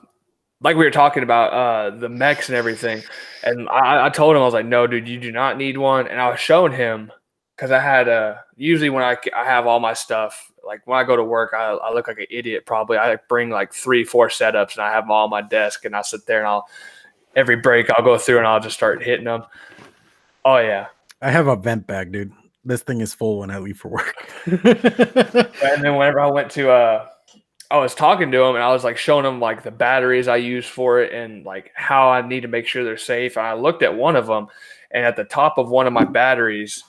like we were talking about the mechs and everything, and I told him, I was like, no, dude, you do not need one. And I was showing him because I had usually when I have all my stuff, like when I go to work, I look like an idiot probably. I bring like 3-4 setups and I have them all on my desk, and I sit there and every break I'll go through and I'll just start hitting them. Oh yeah. I have a vent bag, dude. This thing is full when I leave for work. And then whenever I went to I was talking to him and I was like showing him like the batteries I use for it and like how I need to make sure they're safe. And I looked at one of them, and at the top of one of my batteries,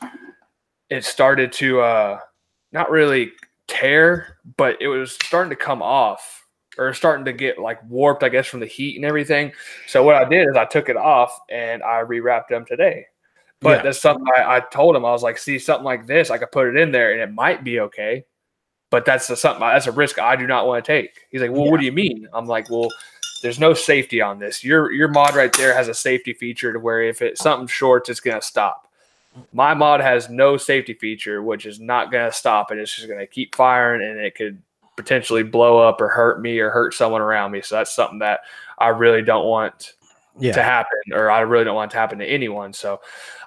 it started to not really tear, but it was starting to come off or starting to get like warped, I guess, from the heat and everything. So what I did is I took it off and I rewrapped them today. But Yeah. that's something I told him. I was like, see, something like this, I could put it in there and it might be okay. But that's a risk I do not want to take. He's like, well, Yeah. what do you mean? I'm like, well, there's no safety on this. Your mod right there has a safety feature to where if something shorts, it's gonna stop. My mod has no safety feature, which is not gonna stop, and it's just gonna keep firing, and it could potentially blow up or hurt me or hurt someone around me. So that's something that I really don't want to Yeah. happen, or I really don't want it to happen to anyone. So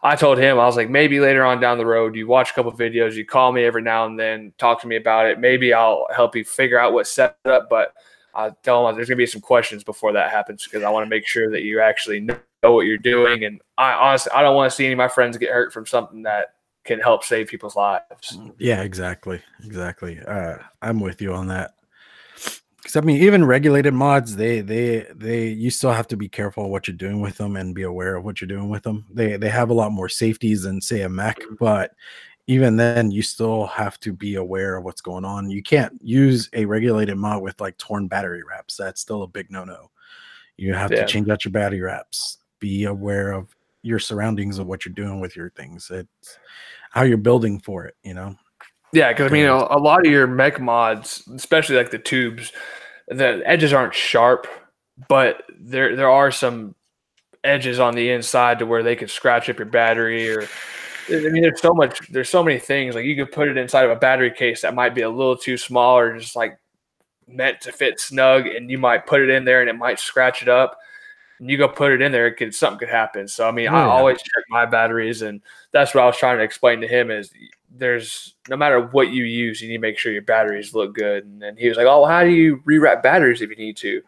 I told him, I was like, maybe later on down the road, you watch a couple of videos, you call me every now and then, talk to me about it. Maybe I'll help you figure out what setup, but I tell him there's going to be some questions before that happens because I want to make sure that you actually know what you're doing. And I honestly, I don't want to see any of my friends get hurt from something that can help save people's lives. Yeah, exactly. Exactly. I'm with you on that. Because I mean, even regulated mods, you still have to be careful what you're doing with them and be aware of what you're doing with them. They have a lot more safeties than say a mech, but even then, you still have to be aware of what's going on. You can't use a regulated mod with like torn battery wraps. That's still a big no-no. You have to Yeah. change out your battery wraps. Be aware of your surroundings of what you're doing with your things. It's how you're building for it, you know? Yeah, because I mean, a lot of your mech mods, especially like the tubes, the edges aren't sharp, but there are some edges on the inside to where they could scratch up your battery. Or I mean, there's so many things. Like you could put it inside of a battery case that might be a little too small or just like meant to fit snug, and you might put it in there and it might scratch it up. And you go put it in there, something could happen. So I mean, I always check my batteries, and that's what I was trying to explain to him is there's no matter what you use, you need to make sure your batteries look good. And then he was like, "Oh, well, how do you rewrap batteries if you need to?"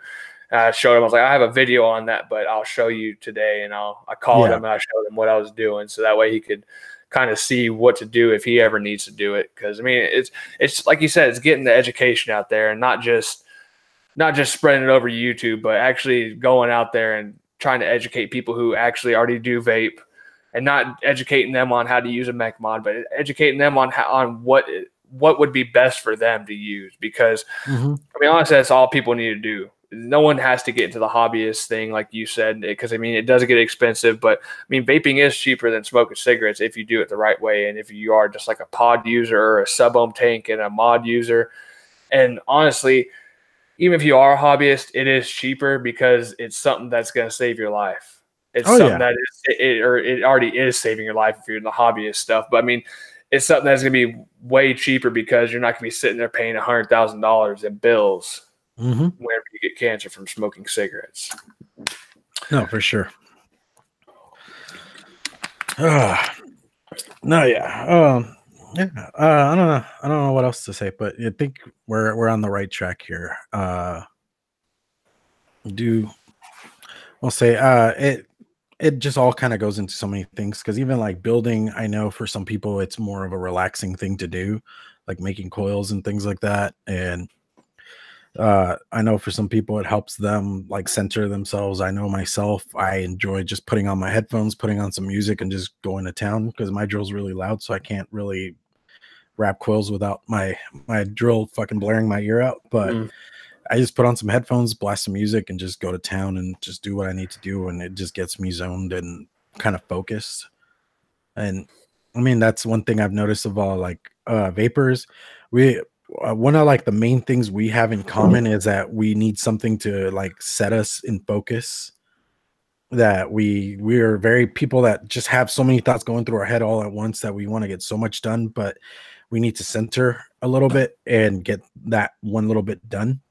And I showed him. I was like, "I have a video on that, but I'll show you today." And I called him and I showed him what I was doing, so that way he could kind of see what to do if he ever needs to do it. Because I mean, it's like you said, it's getting the education out there, and not just spreading it over YouTube, but actually going out there and trying to educate people who actually already do vape, and not educating them on how to use a mech mod, but educating them on what would be best for them to use. Because I mean, honestly, that's all people need to do. No one has to get into the hobbyist thing, like you said, because I mean, it does get expensive, but I mean, vaping is cheaper than smoking cigarettes if you do it the right way. And if you are just like a pod user or a sub-ohm tank and a mod user, and honestly, even if you are a hobbyist, it is cheaper because it's something that's going to save your life. It's something that it already is saving your life if you're in the hobbyist stuff. But I mean, it's something that's going to be way cheaper because you're not going to be sitting there paying $100,000 in bills whenever you get cancer from smoking cigarettes. No, for sure. No, yeah. Yeah, I don't know. I don't know what else to say, but I think we're on the right track here. We'll say it just all kind of goes into so many things. Because even like building, I know for some people it's more of a relaxing thing to do, like making coils and things like that. And I know for some people it helps them like center themselves. I know myself, I enjoy just putting on my headphones, putting on some music, and just going to town because my drill's really loud, so I can't really wrap coils without my drill fucking blaring my ear out. But Mm. I just put on some headphones, blast some music, and just go to town and just do what I need to do, and it just gets me zoned and kind of focused. And I mean, that's one thing I've noticed of all like vapors. We one of like the main things we have in common is that we need something to like set us in focus. That we're very people that just have so many thoughts going through our head all at once that we want to get so much done, but we need to center a little bit and get that one little bit done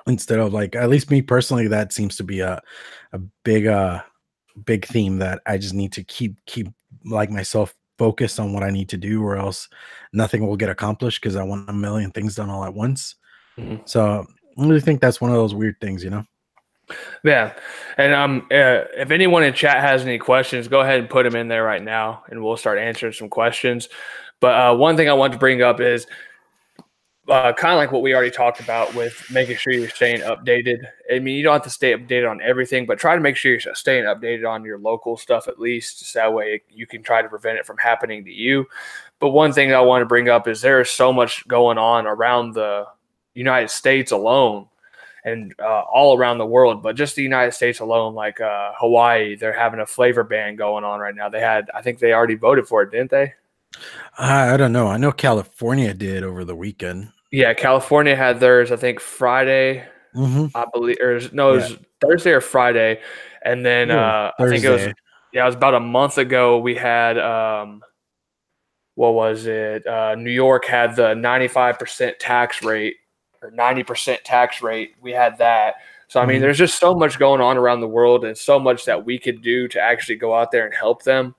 instead of like, at least me personally, that seems to be a big theme that I just need to keep like myself focused on what I need to do, or else nothing will get accomplished because I want a million things done all at once. Mhm. So I really think that's one of those weird things, you know. Yeah, and if anyone in chat has any questions, go ahead and put them in there right now, and we'll start answering some questions. But one thing I want to bring up is kind of like what we already talked about with making sure you're staying updated. I mean, you don't have to stay updated on everything, but try to make sure you're staying updated on your local stuff at least. So that way you can try to prevent it from happening to you. But one thing I want to bring up is there is so much going on around the United States alone and all around the world, but just the United States alone, like Hawaii, they're having a flavor ban going on right now. I think they already voted for it, didn't they? I don't know. I know California did over the weekend. Yeah, California had theirs, I think Friday, Mm-hmm. I believe, or no, it Yeah, was Thursday or Friday. And then it was I think Thursday. it was about a month ago. We had, what was it? New York had the 95% tax rate or 90% tax rate. We had that. So, I mean, Mm-hmm. there's just so much going on around the world and so much that we could do to actually go out there and help them.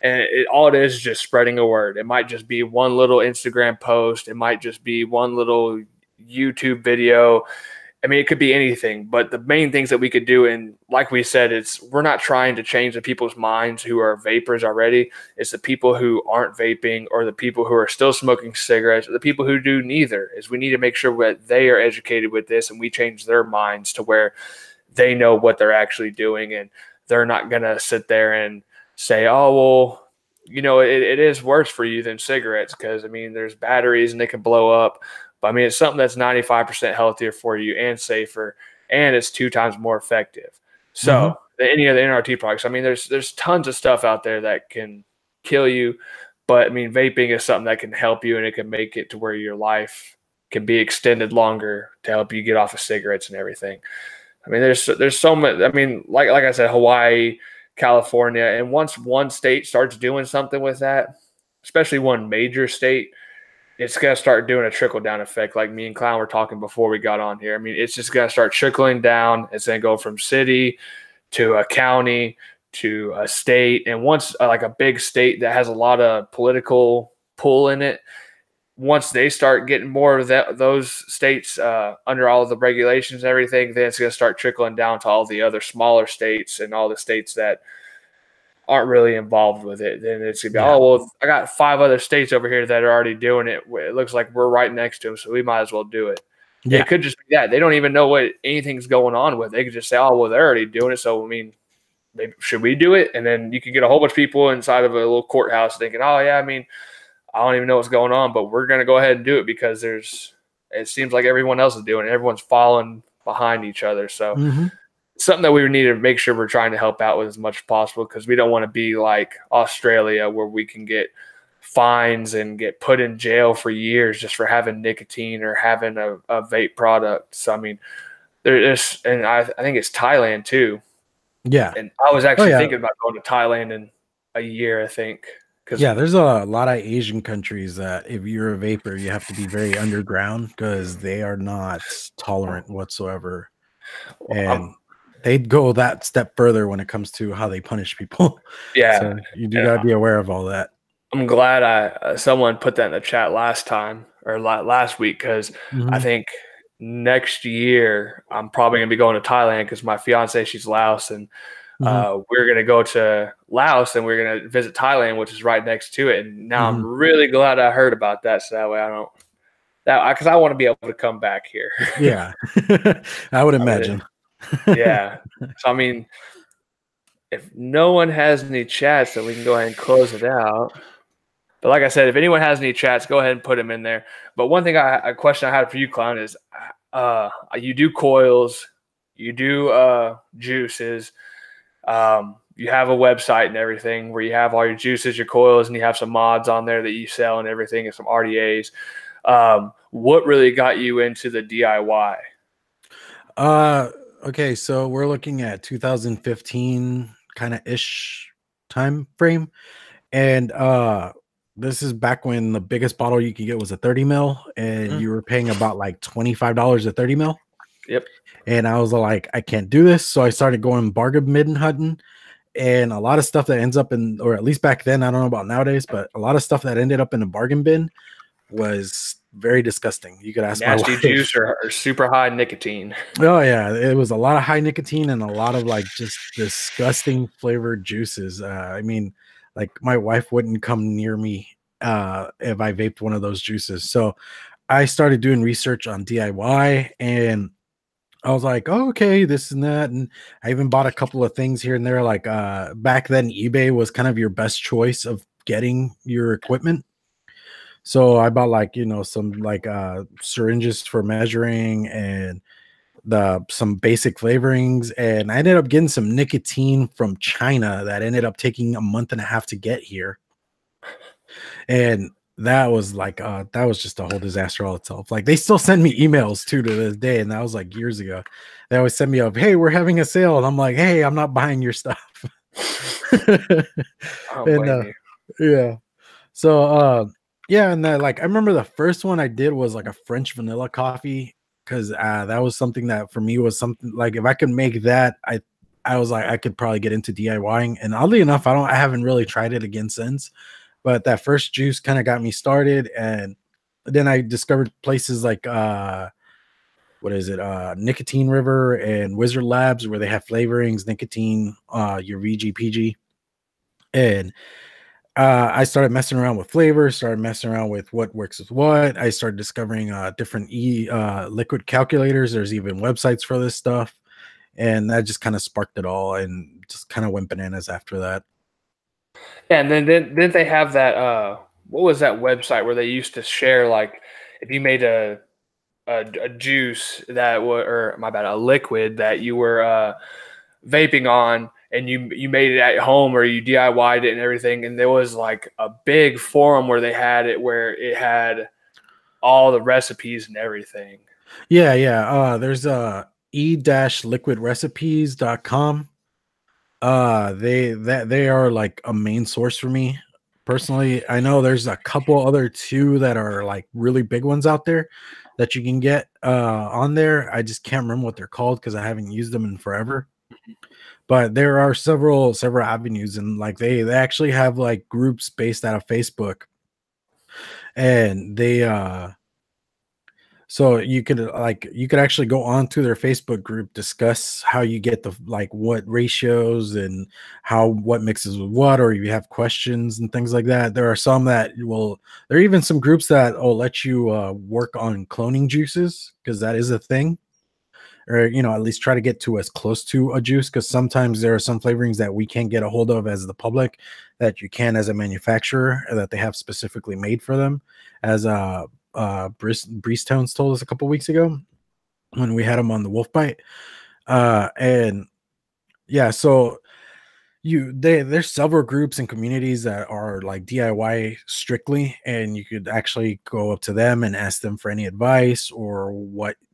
And all it is just spreading a word. It might just be one little Instagram post. It might just be one little YouTube video. I mean, it could be anything, but the main things that we could do, and like we said, we're not trying to change the people's minds who are vapors already. It's the people who aren't vaping, or the people who are still smoking cigarettes, or the people who do neither. Is we need to make sure that they are educated with this, and we change their minds to where they know what they're actually doing, and they're not gonna sit there and say, "Oh, well, it is worse for you than cigarettes," because I mean, there's batteries and they can blow up. But I mean, it's something that's 95% healthier for you and safer, and it's 2 times more effective. Mm-hmm. So than any of the NRT products. I mean, there's tons of stuff out there that can kill you, but I mean, vaping is something that can help you, and it can make it to where your life can be extended longer to help you get off of cigarettes and everything. I mean, there's so much. I mean, like I said, Hawaii, California, and once one state starts doing something with that, especially one major state, it's going to start doing a trickle down effect like me and Klowne were talking before we got on here. I mean, it's just going to start trickling down. It's going to go from city to a county to a state. And once like a big state that has a lot of political pull in it, once they start getting more of those states under all of the regulations and everything, then it's going to start trickling down to all the other smaller states and all the states that aren't really involved with it. Then it's gonna be, Yeah. oh well, I got 5 other states over here that are already doing it. It looks like we're right next to them, so we might as well do it. Yeah. It could just be that they don't even know what anything's going on with. They could just say, oh well, they're already doing it, so I mean, maybe should we do it? And then you can get a whole bunch of people inside of a little courthouse thinking, oh yeah, I mean, I don't even know what's going on, but we're gonna go ahead and do it because it seems like everyone else is doing it. Everyone's following behind each other, so Mm-hmm. something that we need to make sure we're trying to help out with as much as possible, because we don't want to be like Australia where we can get fines and get put in jail for years just for having nicotine or having a vape product. So, I mean, there's, and I think it's Thailand too. Yeah. And I was Oh actually yeah. thinking about going to Thailand in a year, I think. Because, Yeah, there's a lot of Asian countries that if you're a vapor, you have to be very underground because they are not tolerant whatsoever. And they'd go that step further when it comes to how they punish people. yeah. So you do got to be aware of all that. I'm glad someone put that in the chat last time or last week, because I Mm-hmm. think next year I'm probably gonna be going to Thailand because my fiance, she's Laos, and we're going to go to Laos and we're going to visit Thailand, which is right next to it. And now I'm really glad I heard about that. So that way I don't, because I want to be able to come back here. Yeah, I would imagine. Yeah. So, I mean, if no one has any chats, then we can go ahead and close it out. But like I said, if anyone has any chats, go ahead and put them in there. But one thing, a question I had for you, Klowne, is you do coils, you do juices, you have a website and everything where you have all your juices, your coils, and you have some mods on there that you sell and everything, and some RDAs. What really got you into the DIY? Okay, so we're looking at 2015 kind of ish time frame, and this is back when the biggest bottle you could get was a 30 mil, and you were paying about like $25 a 30 mil. Yep. And I was like, I can't do this, so I started going bargain bin hunting, and a lot of stuff that ends up in, or at least back then, I don't know about nowadays, but a lot of stuff that ended up in a bargain bin was very disgusting. You could ask nasty my wife. Juice or super high nicotine. Oh yeah, it was a lot of high nicotine and a lot of like just disgusting flavored juices. I mean, like my wife wouldn't come near me if I vaped one of those juices. So I started doing research on DIY, and I was like, oh, okay, this and that. And I even bought a couple of things here and there. Like back then, eBay was kind of your best choice of getting your equipment. So I bought like, some like syringes for measuring and some basic flavorings. And I ended up getting some nicotine from China that ended up taking a month and a half to get here. And that was like, that was just a whole disaster all itself. Like they still send me emails too to this day. And that was like years ago. They always send me up, hey, we're having a sale. And I'm like, hey, I'm not buying your stuff. And, yeah. So, yeah, and like I remember the first one I did was like a French vanilla coffee, because that was something that for me was something like if I could make that, I was like I could probably get into DIYing. And oddly enough, I haven't really tried it again since. But that first juice kind of got me started, and then I discovered places like what is it, Nicotine River and Wizard Labs, where they have flavorings, nicotine, your VGPG, and I started messing around with flavors, started messing around with what works with what. I started discovering different liquid calculators. There's even websites for this stuff. And that just kind of sparked it all and just kind of went bananas after that. Yeah, and then didn't they have that what was that website where they used to share, like if you made a juice that or my bad, a liquid that you were vaping on, and you made it at home or you DIY'd it and everything, and there was like a big forum where they had it where it had all the recipes and everything. Yeah. There's e-liquidrecipes.com. They are like a main source for me personally. I know there's a couple other two that are like really big ones out there that you can get on there. I just can't remember what they're called because I haven't used them in forever. But there are several avenues, and like they actually have like groups based out of Facebook, and they so you could actually go on to their Facebook group, discuss how you get the like what ratios and what mixes with what, or if you have questions and things like that. There are some that there are even some groups that will let you work on cloning juices, because that is a thing. Or at least try to get to as close to a juice, because sometimes there are some flavorings that we can't get a hold of as the public that you can as a manufacturer, that they have specifically made for them, as Breeze Tones told us a couple weeks ago when we had them on the Wolf Bite. And yeah, so there's several groups and communities that are like DIY strictly, and you could actually go up to them and ask them for any advice or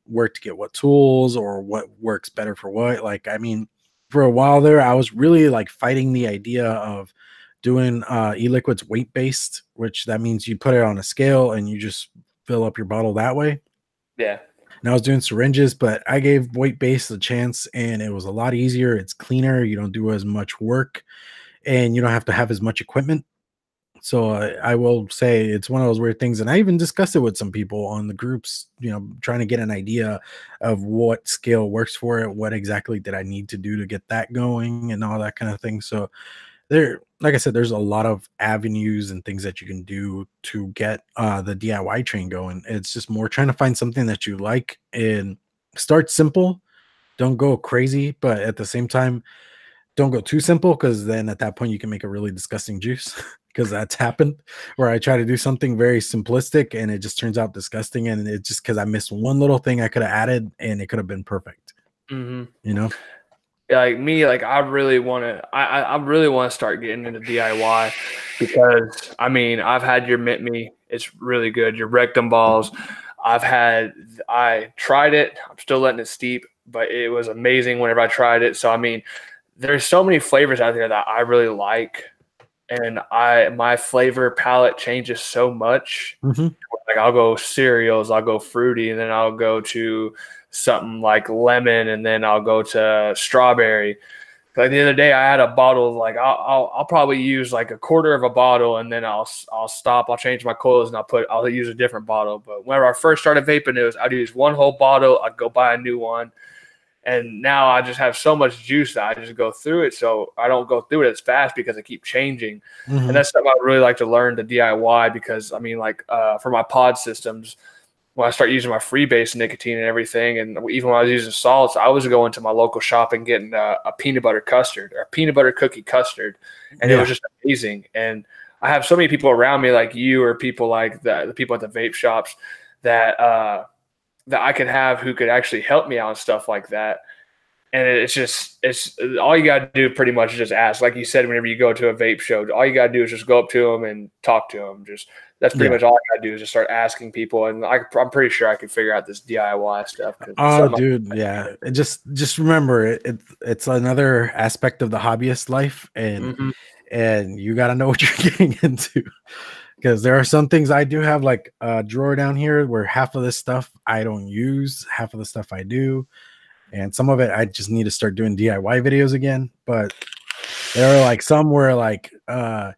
where to get what tools or what works better for what. Like, I mean, for a while there, I was really like fighting the idea of doing e-liquids weight based, which that means you put it on a scale and you just fill up your bottle that way. Yeah. And I was doing syringes, but I gave weight based a chance, and it was a lot easier. It's cleaner. You don't do as much work, and you don't have to have as much equipment. So I will say it's one of those weird things, and I even discussed it with some people on the groups, trying to get an idea of what scale works for it, what exactly did I need to do to get that going, and all that kind of thing. So there, like I said, there's a lot of avenues and things that you can do to get the DIY train going. It's just more trying to find something that you like and start simple. Don't go crazy, but at the same time, don't go too simple, because then at that point you can make a really disgusting juice. Because that's happened where I try to do something very simplistic and it just turns out disgusting, and it's just because I missed one little thing I could have added and it could have been perfect. Like me, like I really want to start getting into DIY, because I mean, I've had your Mint Me, it's really good. Your rectum balls, I tried it, I'm still letting it steep, but it was amazing whenever I tried it. So I mean, there's so many flavors out there that I really like, and my flavor palette changes so much. Like I'll go cereals, I'll go fruity, and then I'll go to something like lemon, and then I'll go to strawberry. Like the other day, I had a bottle of like I'll probably use like a quarter of a bottle, and then I'll stop. I'll change my coils, and I'll use a different bottle. But whenever I first started vaping, I'd use one whole bottle. I'd go buy a new one. And now I just have so much juice that I just go through it. So I don't go through it as fast because I keep changing. And that's something I really like to learn, to DIY, because I mean, like for my pod systems, when I start using my freebase nicotine and everything, and even when I was using salts, I was going to my local shop and getting a peanut butter custard, or a peanut butter cookie custard. And it was just amazing. And I have so many people around me like you, or people like the people at the vape shops that I could have who could actually help me out and stuff like that. And it's all you got to do pretty much is just ask. Like you said, whenever you go to a vape show, all you got to do is just go up to them and talk to them. That's pretty much all I got to do is just start asking people. And I'm pretty sure I could figure out this DIY stuff. Oh, dude. Yeah. Just remember it's another aspect of the hobbyist life, and you got to know what you're getting into. Because there are some things I do have, like a drawer down here where half of this stuff I don't use, half of the stuff I do, and some of it I just need to start doing DIY videos again. But there are like some where like there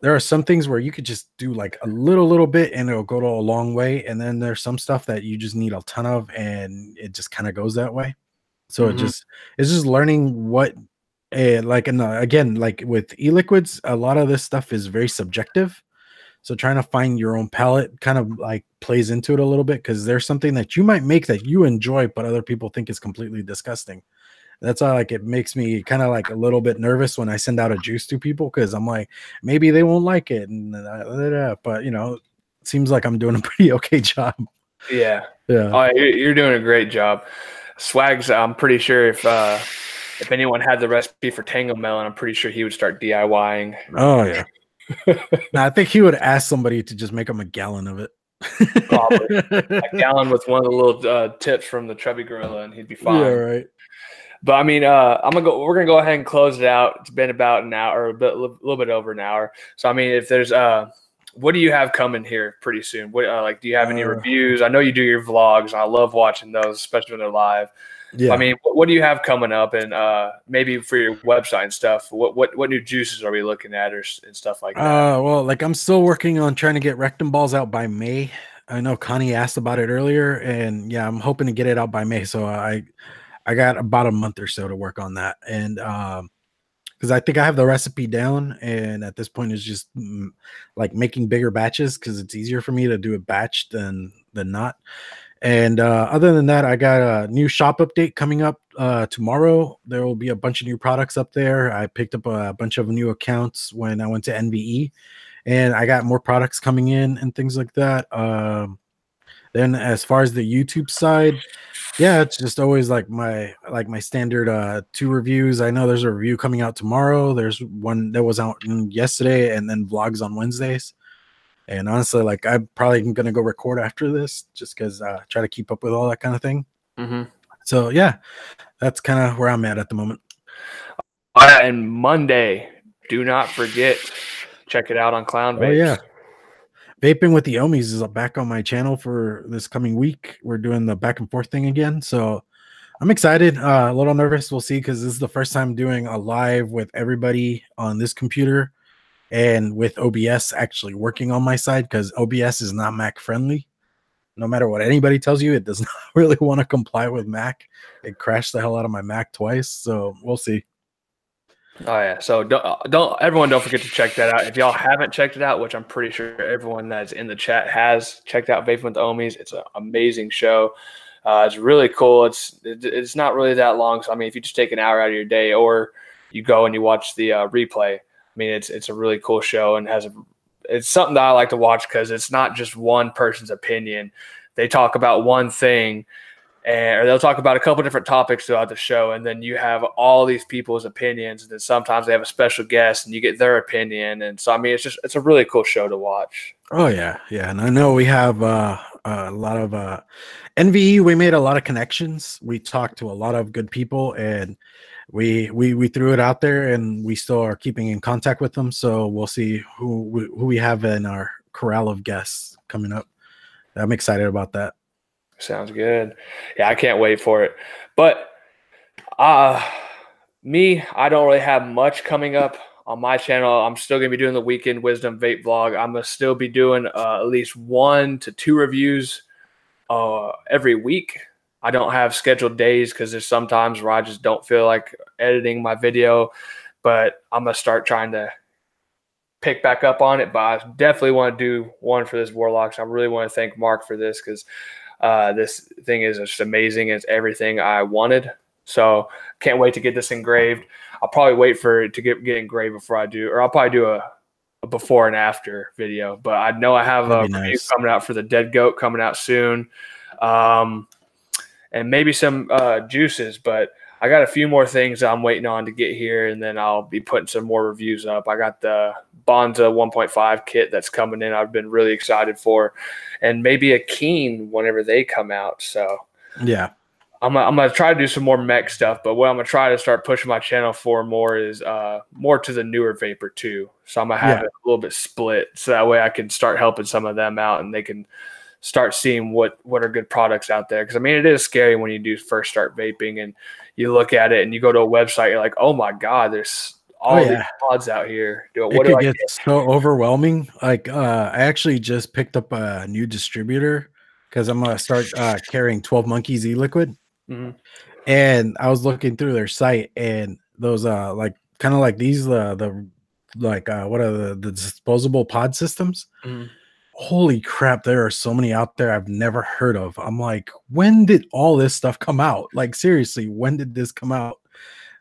are some things where you could just do like a little bit and it'll go to a long way, and then there's some stuff that you just need a ton of and it just kind of goes that way. So it's just learning what again, like with e-liquids, a lot of this stuff is very subjective. So trying to find your own palette kind of like plays into it a little bit, because there's something that you might make that you enjoy, but other people think is completely disgusting. That's why like it makes me kind of like a little bit nervous when I send out a juice to people, because I'm like, maybe they won't like it. But it seems like I'm doing a pretty okay job. Yeah. Oh, you're doing a great job. Swags, I'm pretty sure if anyone had the recipe for Tango Melon, I'm pretty sure he would start DIYing. Oh yeah. Now, I think he would ask somebody to just make him a gallon of it. Probably a gallon with one of the little tips from the Chubby Gorilla, and he'd be fine. Yeah, right. But I mean, we're gonna go ahead and close it out. It's been about an hour, a little bit over an hour. So I mean, if there's what do you have coming here pretty soon? What do you have any reviews? I know you do your vlogs, and I love watching those, especially when they're live. Yeah. I mean, what do you have coming up, and maybe for your website and stuff? What new juices are we looking at, and stuff like that? Well, like I'm still working on trying to get rectum balls out by May. I know Connie asked about it earlier, and yeah, I'm hoping to get it out by May. So I got about a month or so to work on that, and because I think I have the recipe down, and at this point it's just like making bigger batches, because it's easier for me to do a batch than not. And other than that, I got a new shop update coming up tomorrow. There will be a bunch of new products up there. I picked up a bunch of new accounts when I went to NVE, and I got more products coming in and things like that. Then as far as the YouTube side, yeah, it's just always like my standard 2 reviews. I know there's a review coming out tomorrow. There's one that was out yesterday, and then vlogs on Wednesdays. And honestly, like I'm probably gonna go record after this, just because try to keep up with all that kind of thing. So yeah, that's kind of where I'm at the moment. And Monday, do not forget, check it out on Klowne Vapes. Oh yeah, Vaping with the Omies is back on my channel for this coming week. We're doing the back and forth thing again, so I'm excited. A little nervous. We'll see, because this is the first time doing a live with everybody on this computer. and with OBS actually working on my side, because OBS is not Mac friendly. No matter what anybody tells you, it does not really want to comply with Mac. It crashed the hell out of my Mac twice, so we'll see. Oh yeah, so don't forget to check that out. If y'all haven't checked it out, which I'm pretty sure everyone that's in the chat has checked out Vaping with the Omies. It's an amazing show. It's really cool. It's not really that long. So I mean, if you just take an hour out of your day, or you go and you watch the replay, I mean, it's a really cool show and it's something that I like to watch because it's not just one person's opinion. They talk about one thing, or they'll talk about a couple different topics throughout the show, and then you have all these people's opinions, and then sometimes they have a special guest and you get their opinion. And so I mean, it's a really cool show to watch. Oh yeah, and I know we have a lot of NVE. We made a lot of connections. We talked to a lot of good people, and we threw it out there, and we still are keeping in contact with them. So we'll see who we have in our corral of guests coming up. I'm excited about that. Sounds good. Yeah, I can't wait for it. But me, I don't really have much coming up on my channel. I'm still going to be doing the Weekend Wisdom Vape vlog. I'm going to still be doing at least 1 to 2 reviews every week. I don't have scheduled days because there's sometimes where I just don't feel like editing my video. But I'm going to start trying to pick back up on it. But I definitely want to do one for this Warlocks. I really want to thank Mark for this because this thing is just amazing. It's everything I wanted. So can't wait to get this engraved. I'll probably wait for it to get engraved before I do, or I'll probably do a before and after video. But I know I have a review coming out for the Dead Goat coming out soon, and maybe some juices. But I got a few more things I'm waiting on to get here, and then I'll be putting some more reviews up. I got the Bonza 1.5 kit that's coming in. I've been really excited for, and maybe a Keen whenever they come out. So yeah, I'm gonna try to do some more mech stuff. But what I'm gonna try to start pushing my channel for more is more to the newer vapor too. So I'm gonna have it a little bit split, so that way I can start helping some of them out, and they can start seeing what are good products out there. Because I mean, it is scary when you do first start vaping and you look at it and you go to a website, you're like, oh my god, there's all these mods out here. It could get so overwhelming. Like I actually just picked up a new distributor because I'm gonna start carrying 12 Monkeys e-liquid. And I was looking through their site, and those like kind of like these what are the disposable pod systems? Holy crap, there are so many out there I've never heard of. I'm like, when did all this stuff come out? Like seriously, when did this come out?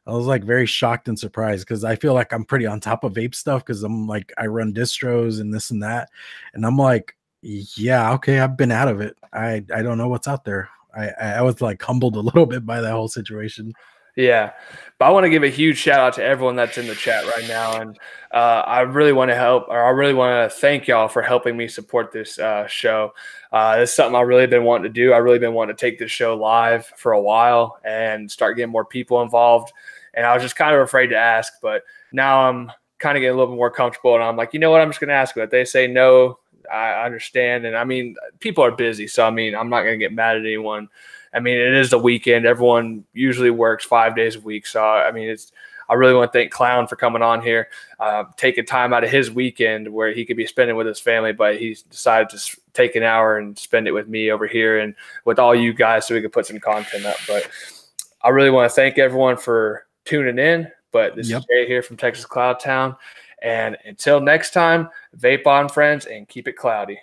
I was like very shocked and surprised because I feel like I'm pretty on top of vape stuff because I'm like, I run distros and this and that, and I'm like, yeah, okay, I've been out of it. I don't know what's out there. I was like humbled a little bit by that whole situation. Yeah, but I want to give a huge shout out to everyone that's in the chat right now, and I really want to help, or I really want to thank y'all for helping me support this show. It's something I've really been wanting to do. I've really been wanting to take this show live for a while and start getting more people involved. And I was just kind of afraid to ask, but now I'm kind of getting a little bit more comfortable, and I'm like, you know what, I'm just going to ask them. If they say no, I understand. And I mean, people are busy, so I mean, I'm not going to get mad at anyone. I mean, it is the weekend. Everyone usually works 5 days a week. So, I mean, I really want to thank Klowne for coming on here, taking time out of his weekend where he could be spending with his family, but he's decided to take an hour and spend it with me over here and with all you guys so we could put some content up. But I really want to thank everyone for tuning in. But this is Jay here from Texas Cloud Town. And until next time, vape on, friends, and keep it cloudy.